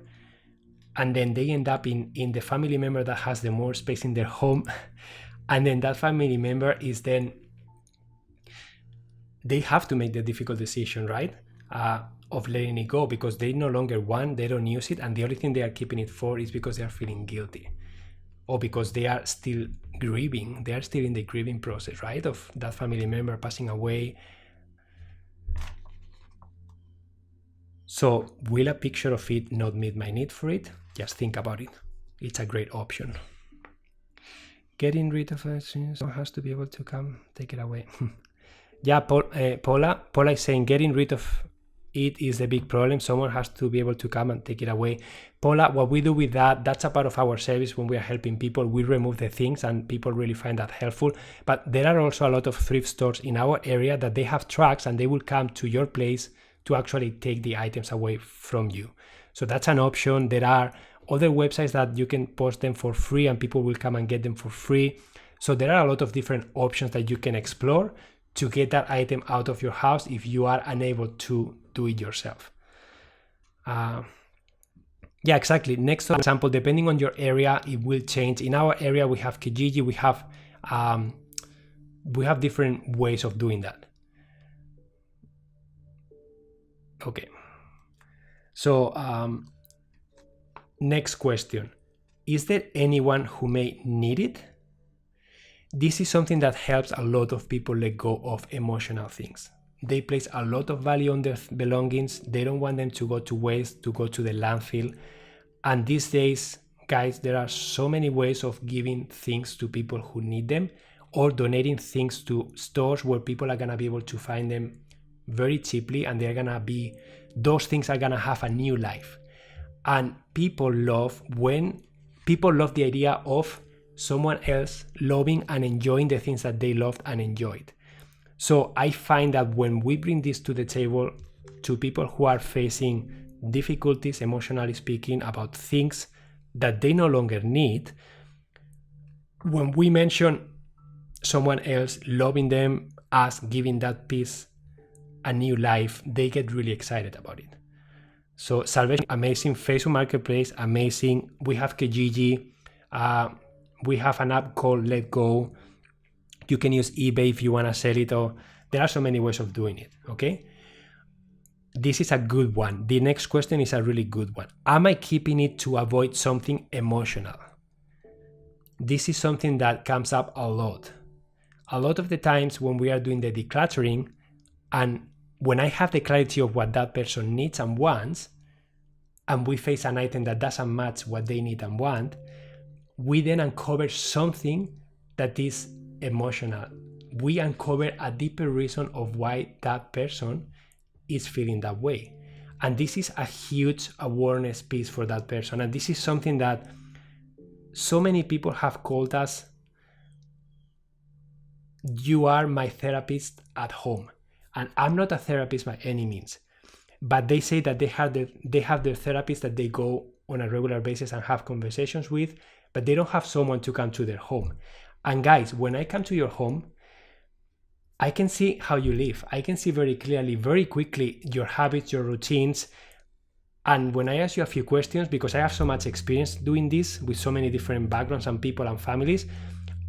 And then they end up in the family member that has the more space in their home. And then that family member is then, they have to make the difficult decision, right? Of letting it go, because they no longer want, they don't use it, and the only thing they are keeping it for is because they are feeling guilty, or because they are still grieving. They are still in the grieving process, right? Of that family member passing away. So will a picture of it not meet my need for it? Just think about it. It's a great option. Getting rid of it, someone has to be able to come take it away. Yeah, Paula is saying getting rid of it is the big problem. Someone has to be able to come and take it away. Paula, what we do with that, that's a part of our service when we are helping people. We remove the things and people really find that helpful. But there are also a lot of thrift stores in our area that they have trucks and they will come to your place to actually take the items away from you. So that's an option. There are other websites that you can post them for free and people will come and get them for free. So there are a lot of different options that you can explore to get that item out of your house if you are unable to do it yourself. Yeah, exactly. Next example, depending on your area, it will change. In our area, we have Kijiji. We have different ways of doing that. Okay. So next question. Is there anyone who may need it? This is something that helps a lot of people let go of emotional things. They place a lot of value on their belongings. They don't want them to go to waste, to go to the landfill. And these days, guys, there are so many ways of giving things to people who need them, or donating things to stores where people are gonna be able to find them very cheaply, and those things are gonna have a new life. And people love the idea of someone else loving and enjoying the things that they loved and enjoyed. So I find that when we bring this to the table to people who are facing difficulties, emotionally speaking, about things that they no longer need, when we mention someone else loving them, us giving that piece a new life, they get really excited about it. So Salvation, amazing. Facebook Marketplace, amazing. We have Kijiji. We have an app called Let Go. You can use eBay if you want to sell it, or there are so many ways of doing it, okay? This is a good one. The next question is a really good one. Am I keeping it to avoid something emotional? This is something that comes up a lot. A lot of the times when we are doing the decluttering, and when I have the clarity of what that person needs and wants, and we face an item that doesn't match what they need and want, we then uncover something that is emotional. We uncover a deeper reason of why that person is feeling that way. And this is a huge awareness piece for that person. And this is something that so many people have called us, you are my therapist at home. And I'm not a therapist by any means, but they say that they have their therapist that they go on a regular basis and have conversations with, but they don't have someone to come to their home. And guys, when I come to your home, I can see how you live. I can see very clearly, very quickly, your habits, your routines. And when I ask you a few questions, because I have so much experience doing this with so many different backgrounds and people and families,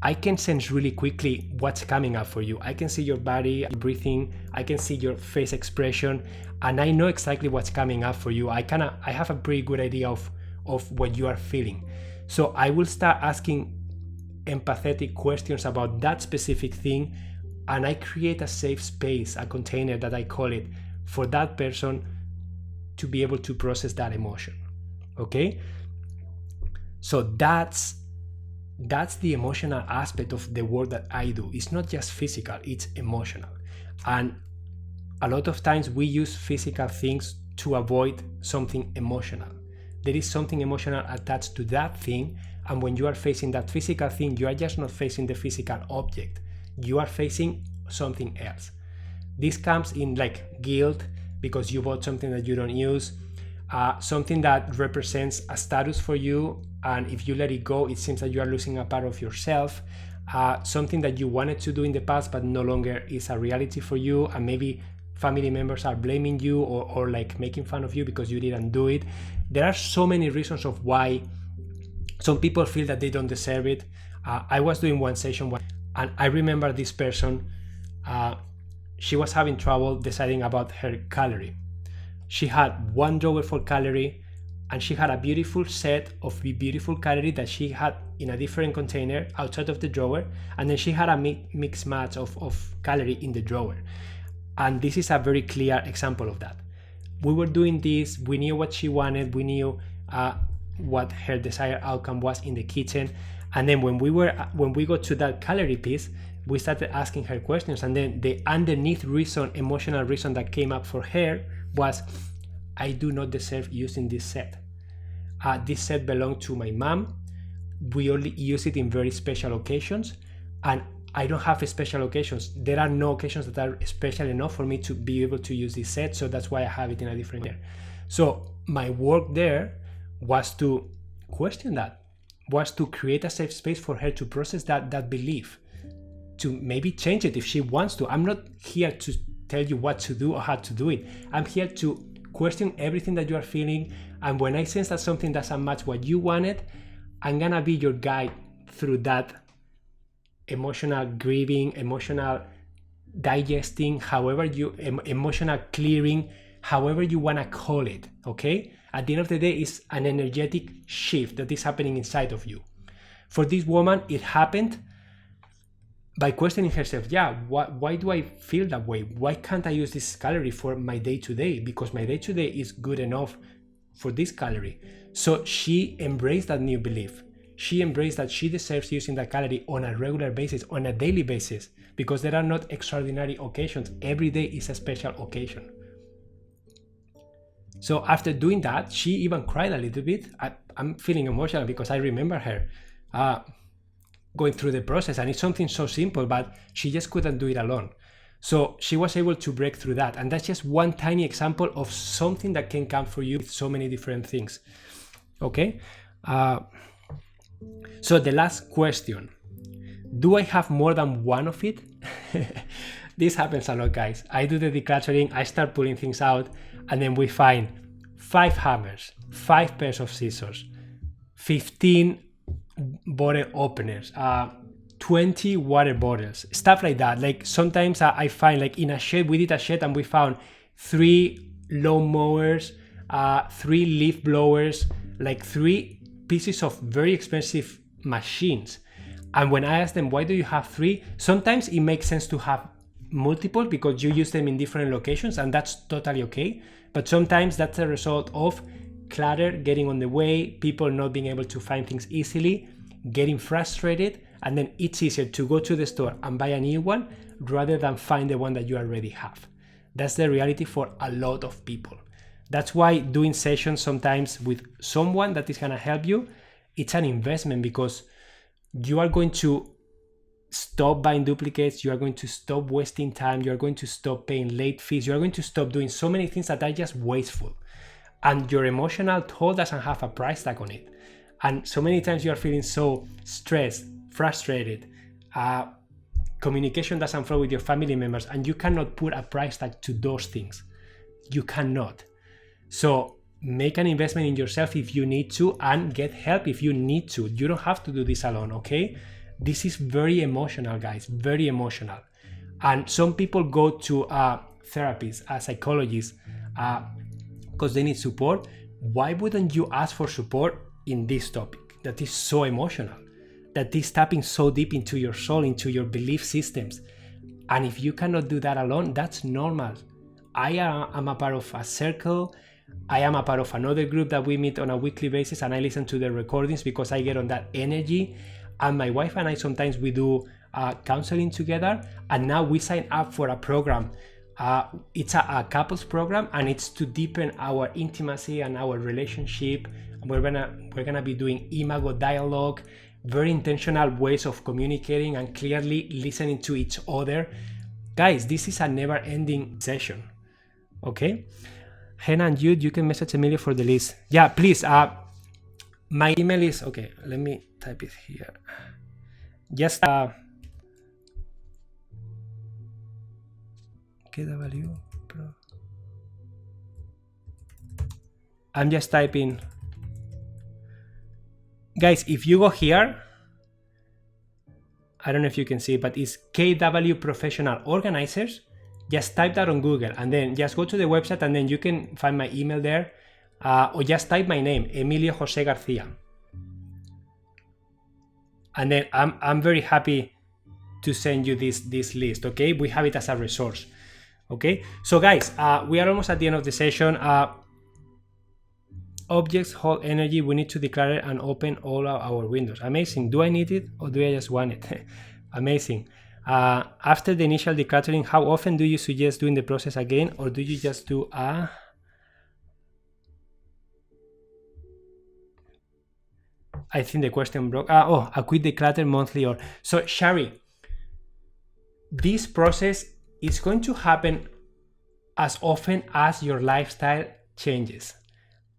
I can sense really quickly what's coming up for you. I can see your body, breathing, I can see your face expression, and I know exactly what's coming up for you. I have a pretty good idea of what you are feeling. So I will start asking empathetic questions about that specific thing, and I create a safe space, a container that I call it, for that person to be able to process that emotion. Okay? So that's the emotional aspect of the work that I do. It's not just physical, it's emotional. And a lot of times we use physical things to avoid something emotional. There is something emotional attached to that thing, and when you are facing that physical thing, you are just not facing the physical object. You are facing something else. This comes in like guilt because you bought something that you don't use, something that represents a status for you, and if you let it go, it seems that you are losing a part of yourself. Something that you wanted to do in the past but no longer is a reality for you, and maybe family members are blaming you or like making fun of you because you didn't do it. There are so many reasons of why some people feel that they don't deserve it. I was doing one session and I remember this person, she was having trouble deciding about her calorie. She had one drawer for calorie, and she had a beautiful set of beautiful calorie that she had in a different container outside of the drawer, and then she had a mixed match of calorie in the drawer. And this is a very clear example of that. We were doing this, we knew what she wanted, we knew what her desired outcome was in the kitchen, and then when we got to that calorie piece, we started asking her questions, and then the underneath reason, emotional reason that came up for her was, I do not deserve using this set. This set belonged to my mom. We only use it in very special occasions, and I don't have special occasions. There are no occasions that are special enough for me to be able to use this set, so that's why I have it in a different way. So my work there was to question that, was to create a safe space for her to process that belief, to maybe change it if she wants to. I'm not here to tell you what to do or how to do it. I'm here to question everything that you are feeling, and when I sense that something doesn't match what you wanted, I'm gonna be your guide through that emotional grieving, emotional digesting, however you, emotional clearing, however you wanna call it, okay? At the end of the day, it's an energetic shift that is happening inside of you. For this woman, it happened by questioning herself, why do I feel that way? Why can't I use this calorie for my day-to-day? Because my day-to-day is good enough for this calorie. So she embraced that new belief. She embraced that she deserves using that calorie on a regular basis, on a daily basis, because there are not extraordinary occasions. Every day is a special occasion. So after doing that, she even cried a little bit. I'm feeling emotional because I remember her going through the process, and it's something so simple, but she just couldn't do it alone. So she was able to break through that, and that's just one tiny example of something that can come for you with so many different things. Okay, so the last question, do I have more than one of it? This happens a lot, guys. I do the decluttering, I start pulling things out, and then we find 5 hammers, 5 pairs of scissors, 15 bottle openers, 20 water bottles, stuff like that. Like sometimes I find, like in a shed, we did a shed and we found 3 lawn mowers, 3 leaf blowers, like 3 pieces of very expensive machines. And when I ask them, why do you have 3? Sometimes it makes sense to have multiple because you use them in different locations, and that's totally okay. But sometimes that's a result of clutter getting on the way, people not being able to find things easily, getting frustrated, and then it's easier to go to the store and buy a new one rather than find the one that you already have. That's the reality for a lot of people. That's why doing sessions sometimes with someone that is going to help you, it's an investment, because you are going to stop buying duplicates, you are going to stop wasting time, you are going to stop paying late fees, you are going to stop doing so many things that are just wasteful. And your emotional toll doesn't have a price tag on it. And so many times you are feeling so stressed, frustrated, communication doesn't flow with your family members, and you cannot put a price tag to those things. You cannot. So make an investment in yourself if you need to, and get help if you need to. You don't have to do this alone, okay? This is very emotional, guys, very emotional. And some people go to therapists, psychologists, because they need support. Why wouldn't you ask for support in this topic that is so emotional, that is tapping so deep into your soul, into your belief systems? And if you cannot do that alone, that's normal. I am a part of a circle. I am a part of another group that we meet on a weekly basis, and I listen to the recordings because I get on that energy. And my wife and I, sometimes we do counseling together, and now we sign up for a program. It's a couples program, and it's to deepen our intimacy and our relationship. We're gonna be doing imago dialogue, very intentional ways of communicating and clearly listening to each other. Guys, this is a never-ending session, okay? Hannah and you can message Emilio for the list. Yeah, please. My email is, okay, let me type it here. Just KW Pro. I'm just typing. Guys, if you go here, I don't know if you can see, but it's KW Professional Organizers. Just type that on Google and then just go to the website and then you can find my email there, or just type my name, Emilio Jose Garcia. And then I'm very happy to send you this list, okay? We have it as a resource, okay? So guys, we are almost at the end of the session. Objects hold energy. We need to declare it and open all our windows. Amazing. Do I need it or do I just want it? Amazing. After the initial decluttering, how often do you suggest doing the process again, or do you just do I think the question broke. A quick declutter monthly or so. Shari, this process is going to happen as often as your lifestyle changes.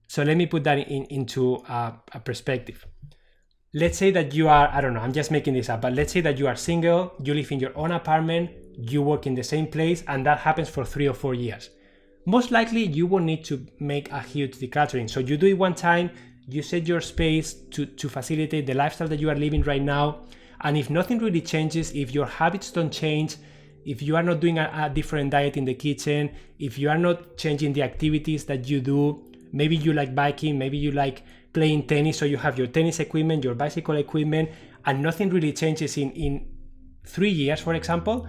So let me put that into a perspective. Let's say that you are, I don't know, I'm just making this up, but let's say that you are single, you live in your own apartment, you work in the same place, and that happens for 3 or 4 years. Most likely you will need to make a huge decluttering. So you do it one time, you set your space to facilitate the lifestyle that you are living right now. And if nothing really changes, if your habits don't change, if you are not doing a different diet in the kitchen, if you are not changing the activities that you do, maybe you like biking, maybe you like playing tennis, so you have your tennis equipment, your bicycle equipment, and nothing really changes in 3 years, for example,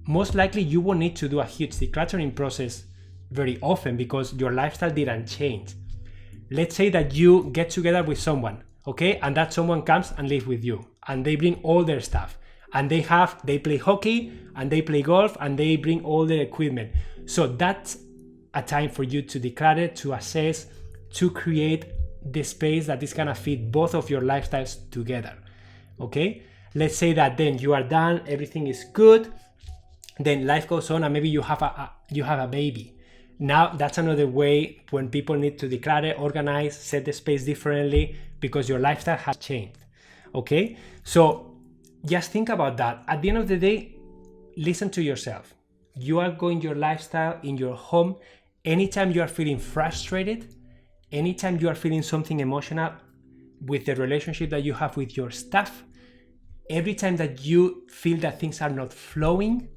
most likely you will need to do a huge decluttering process very often because your lifestyle didn't change. Let's say that you get together with someone, okay, and that someone comes and lives with you, and they bring all their stuff, and they play hockey, and they play golf, and they bring all their equipment. So that's a time for you to declutter, to assess, to create the space that is gonna fit both of your lifestyles together, okay? Let's say that then you are done, everything is good, then life goes on, and maybe you have a baby. Now that's another way when people need to declutter, organize, set the space differently because your lifestyle has changed, okay? So just think about that. At the end of the day, listen to yourself. You are going your lifestyle in your home. Anytime you are feeling frustrated, anytime you are feeling something emotional with the relationship that you have with your staff, every time that you feel that things are not flowing,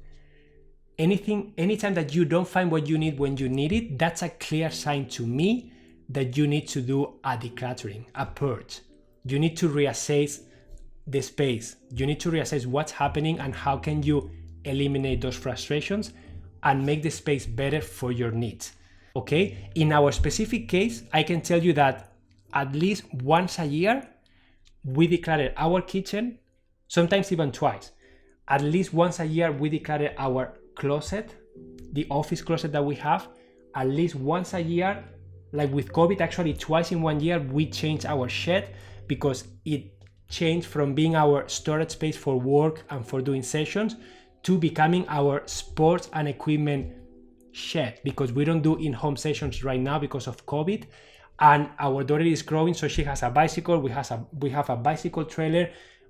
anytime that you don't find what you need when you need it, that's a clear sign to me that you need to do a decluttering, a purge. You need to reassess the space. You need to reassess what's happening and how can you eliminate those frustrations and make the space better for your needs. Okay, in our specific case, I can tell you that at least once a year, we declutter our kitchen, sometimes even twice. At least once a year, we declutter our closet, the office closet that we have. At least once a year, like with COVID, actually twice in 1 year, we changed our shed because it changed from being our storage space for work and for doing sessions to becoming our sports and equipment shed, because we don't do in-home sessions right now because of COVID, and our daughter is growing, so she has a bicycle, we have a bicycle trailer,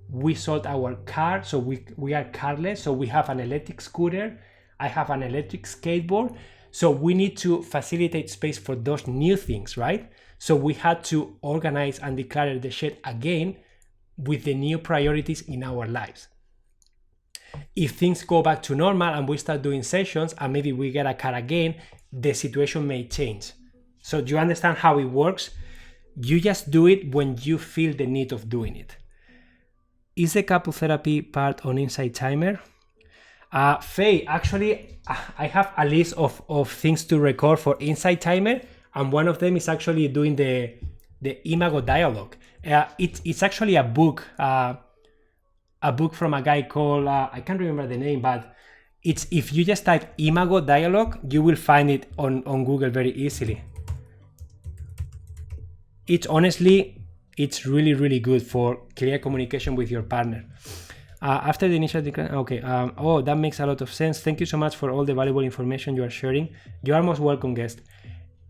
we sold our car, so we are carless, so we have an electric scooter, I have an electric skateboard, so we need to facilitate space for those new things, right? So we had to organize and declare the shed again with the new priorities in our lives. If things go back to normal and we start doing sessions and maybe we get a car again, the situation may change. So do you understand how it works? You just do it when you feel the need of doing it. Is the couple therapy part on Insight Timer? Faye, actually, I have a list of things to record for Insight Timer, and one of them is actually doing the Imago dialogue. It's actually a book from a guy called, I can't remember the name, but it's, if you just type Imago dialogue, you will find it on Google very easily. It's honestly, it's really, really good for clear communication with your partner. After the initial decline, okay. Oh, that makes a lot of sense. Thank you so much for all the valuable information you are sharing. You are most welcome, guest.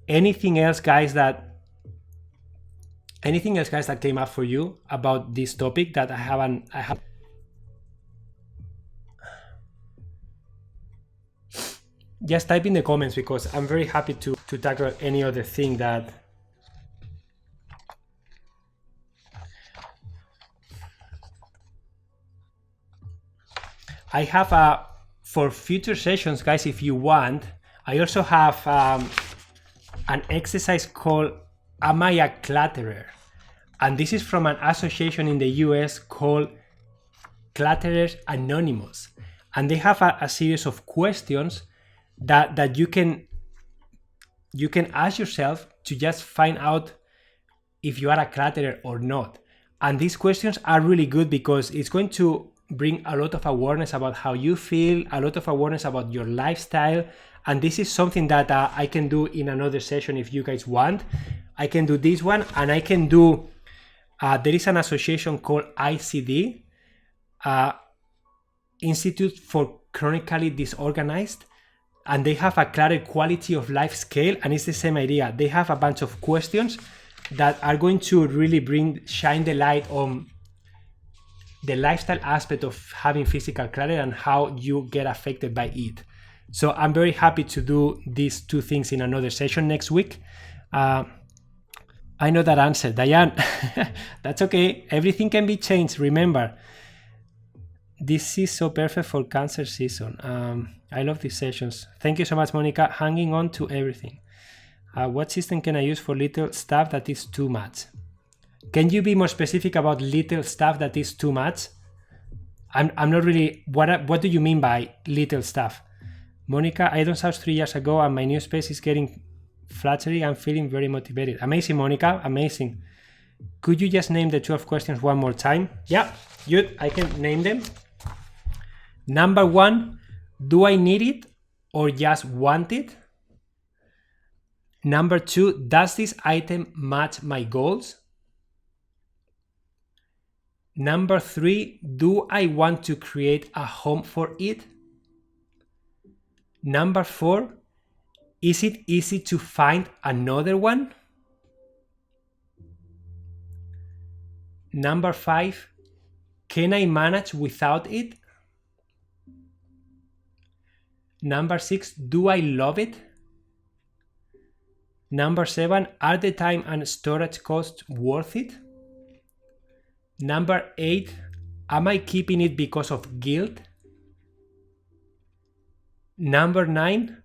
Anything else, guys, that came up for you about this topic that I have? Just type in the comments, because I'm very happy to tackle any other thing that. I have for future sessions, guys, if you want, I also have an exercise called Am I a Clutterer? And this is from an association in the US called Clutterers Anonymous. And they have a series of questions that you can ask yourself to just find out if you are a clutterer or not. And these questions are really good because it's going to bring a lot of awareness about how you feel, a lot of awareness about your lifestyle. And this is something that I can do in another session if you guys want. I can do this one, and I can do, there is an association called ICD, Institute for Chronically Disorganized, and they have a clutter quality of life scale, and it's the same idea. They have a bunch of questions that are going to really shine the light on the lifestyle aspect of having physical clutter and how you get affected by it. So I'm very happy to do these two things in another session next week. I know that answer, Diane. That's okay. Everything can be changed. Remember, this is so perfect for cancer season. I love these sessions. Thank you so much, Monica. Hanging on to everything. What system can I use for little stuff that is too much? Can you be more specific about little stuff that is too much? I'm not really, what do you mean by little stuff? Monica, I downsized 3 years ago and my new space is getting flattery. I'm feeling very motivated. Amazing, Monica, amazing. Could you just name the 12 questions one more time? Yeah, good, I can name them. Number 1, do I need it or just want it? Number 2, does this item match my goals? Number 3, do I want to create a home for it? Number 4, is it easy to find another one? Number 5, can I manage without it? Number 6, do I love it? Number 7, are the time and storage costs worth it? Number 8, am I keeping it because of guilt? Number 9,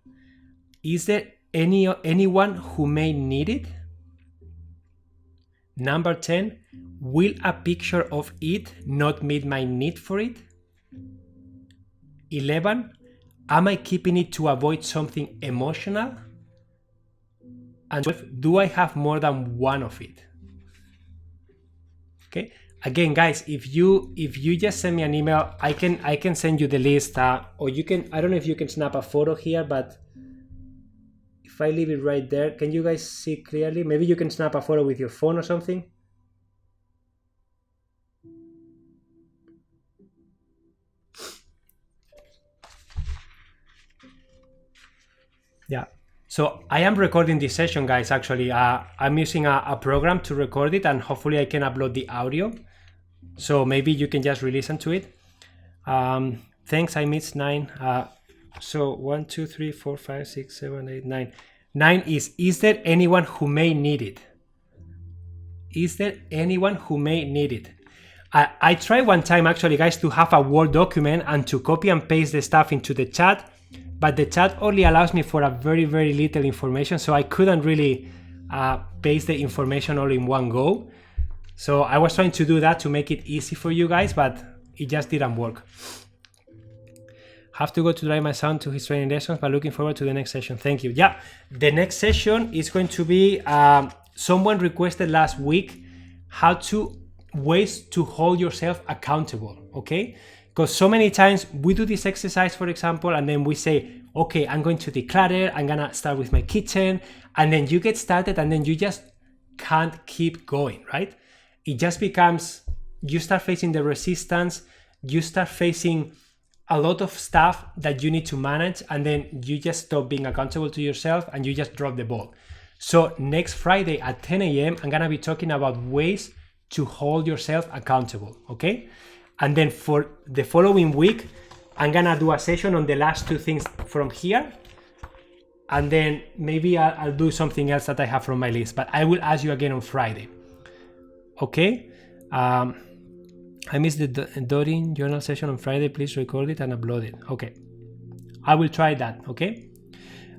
is there anyone who may need it? Number 10, will a picture of it not meet my need for it? 11, am I keeping it to avoid something emotional? And 12, do I have more than one of it? Okay. Again, guys, if you just send me an email, I can send you the list, or you can, I don't know if you can snap a photo here, but if I leave it right there, can you guys see clearly? Maybe you can snap a photo with your phone or something. Yeah. So I am recording this session, guys. Actually, I'm using a program to record it, and hopefully I can upload the audio. So maybe you can just re-listen to it. Thanks, I missed 9. So 1, 2, 3, 4, 5, 6, 7, 8, 9. 9 is there anyone who may need it? Is there anyone who may need it? I tried one time, actually, guys, to have a Word document and to copy and paste the stuff into the chat, but the chat only allows me for a very, very little information, so I couldn't really paste the information all in one go. So I was trying to do that to make it easy for you guys, but it just didn't work. Have to go to drive my son to his training lessons, but looking forward to the next session. Thank you. Yeah, the next session is going to be, someone requested last week ways to hold yourself accountable, okay? Because so many times we do this exercise, for example, and then we say, okay, I'm going to declutter, I'm gonna start with my kitchen, and then you get started and then you just can't keep going, right? It just becomes, you start facing the resistance, you start facing a lot of stuff that you need to manage, and then you just stop being accountable to yourself and you just drop the ball. So next Friday at 10 a.m. I'm gonna be talking about ways to hold yourself accountable, okay? And then for the following week, I'm gonna do a session on the last two things from here, and then maybe I'll do something else that I have from my list, but I will ask you again on Friday, okay? I missed the Dorin journal session on Friday. Please record it and upload it. Okay, I will try that. Okay.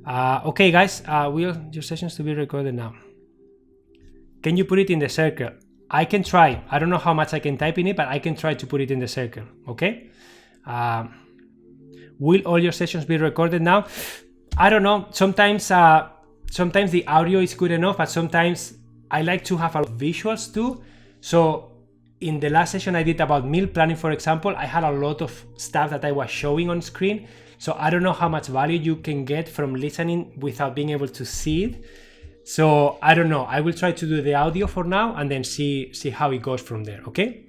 Okay, guys. Will your sessions to be recorded now? Can you put it in the circle? I can try. I don't know how much I can type in it, but I can try to put it in the circle. Okay. Will all your sessions be recorded now? I don't know. Sometimes the audio is good enough, but sometimes I like to have a lot of visuals too. So in the last session I did about meal planning, for example, I had a lot of stuff that I was showing on screen. So I don't know how much value you can get from listening without being able to see it. So I don't know. I will try to do the audio for now and then see how it goes from there, okay?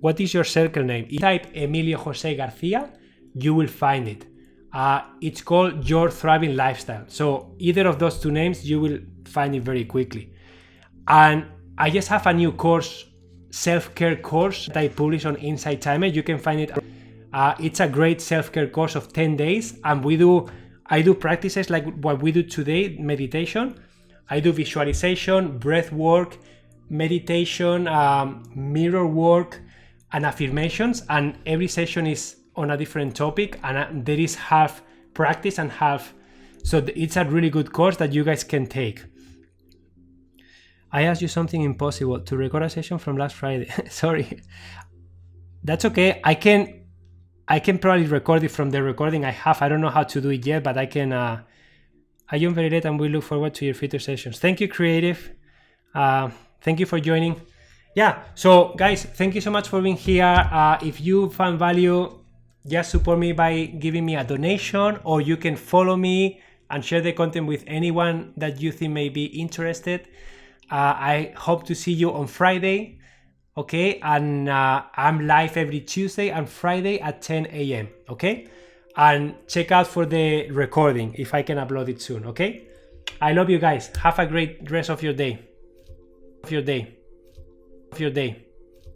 What is your circle name? If you type Emilio Jose Garcia, you will find it. It's called Your Thriving Lifestyle. So either of those two names, you will find it very quickly. And I just have a new course, self-care course that I publish on Inside Timer. You can find it. It's a great self-care course of 10 days, and I do practices like what we do today, meditation. I do visualization, breath work, meditation, mirror work, and affirmations, and every session is on a different topic, and there is half practice and half, so it's a really good course that you guys can take. I asked you something impossible, to record a session from last Friday. Sorry. That's okay. I can probably record it from the recording I have. I don't know how to do it yet, but I can. I am very late and we look forward to your future sessions. Thank you, Creative. Thank you for joining. Yeah, so guys, thank you so much for being here. If you found value, just support me by giving me a donation, or you can follow me and share the content with anyone that you think may be interested. I hope to see you on Friday, okay? And I'm live every Tuesday and Friday at 10 a.m., okay? And check out for the recording if I can upload it soon, okay? I love you guys. Have a great rest of your day.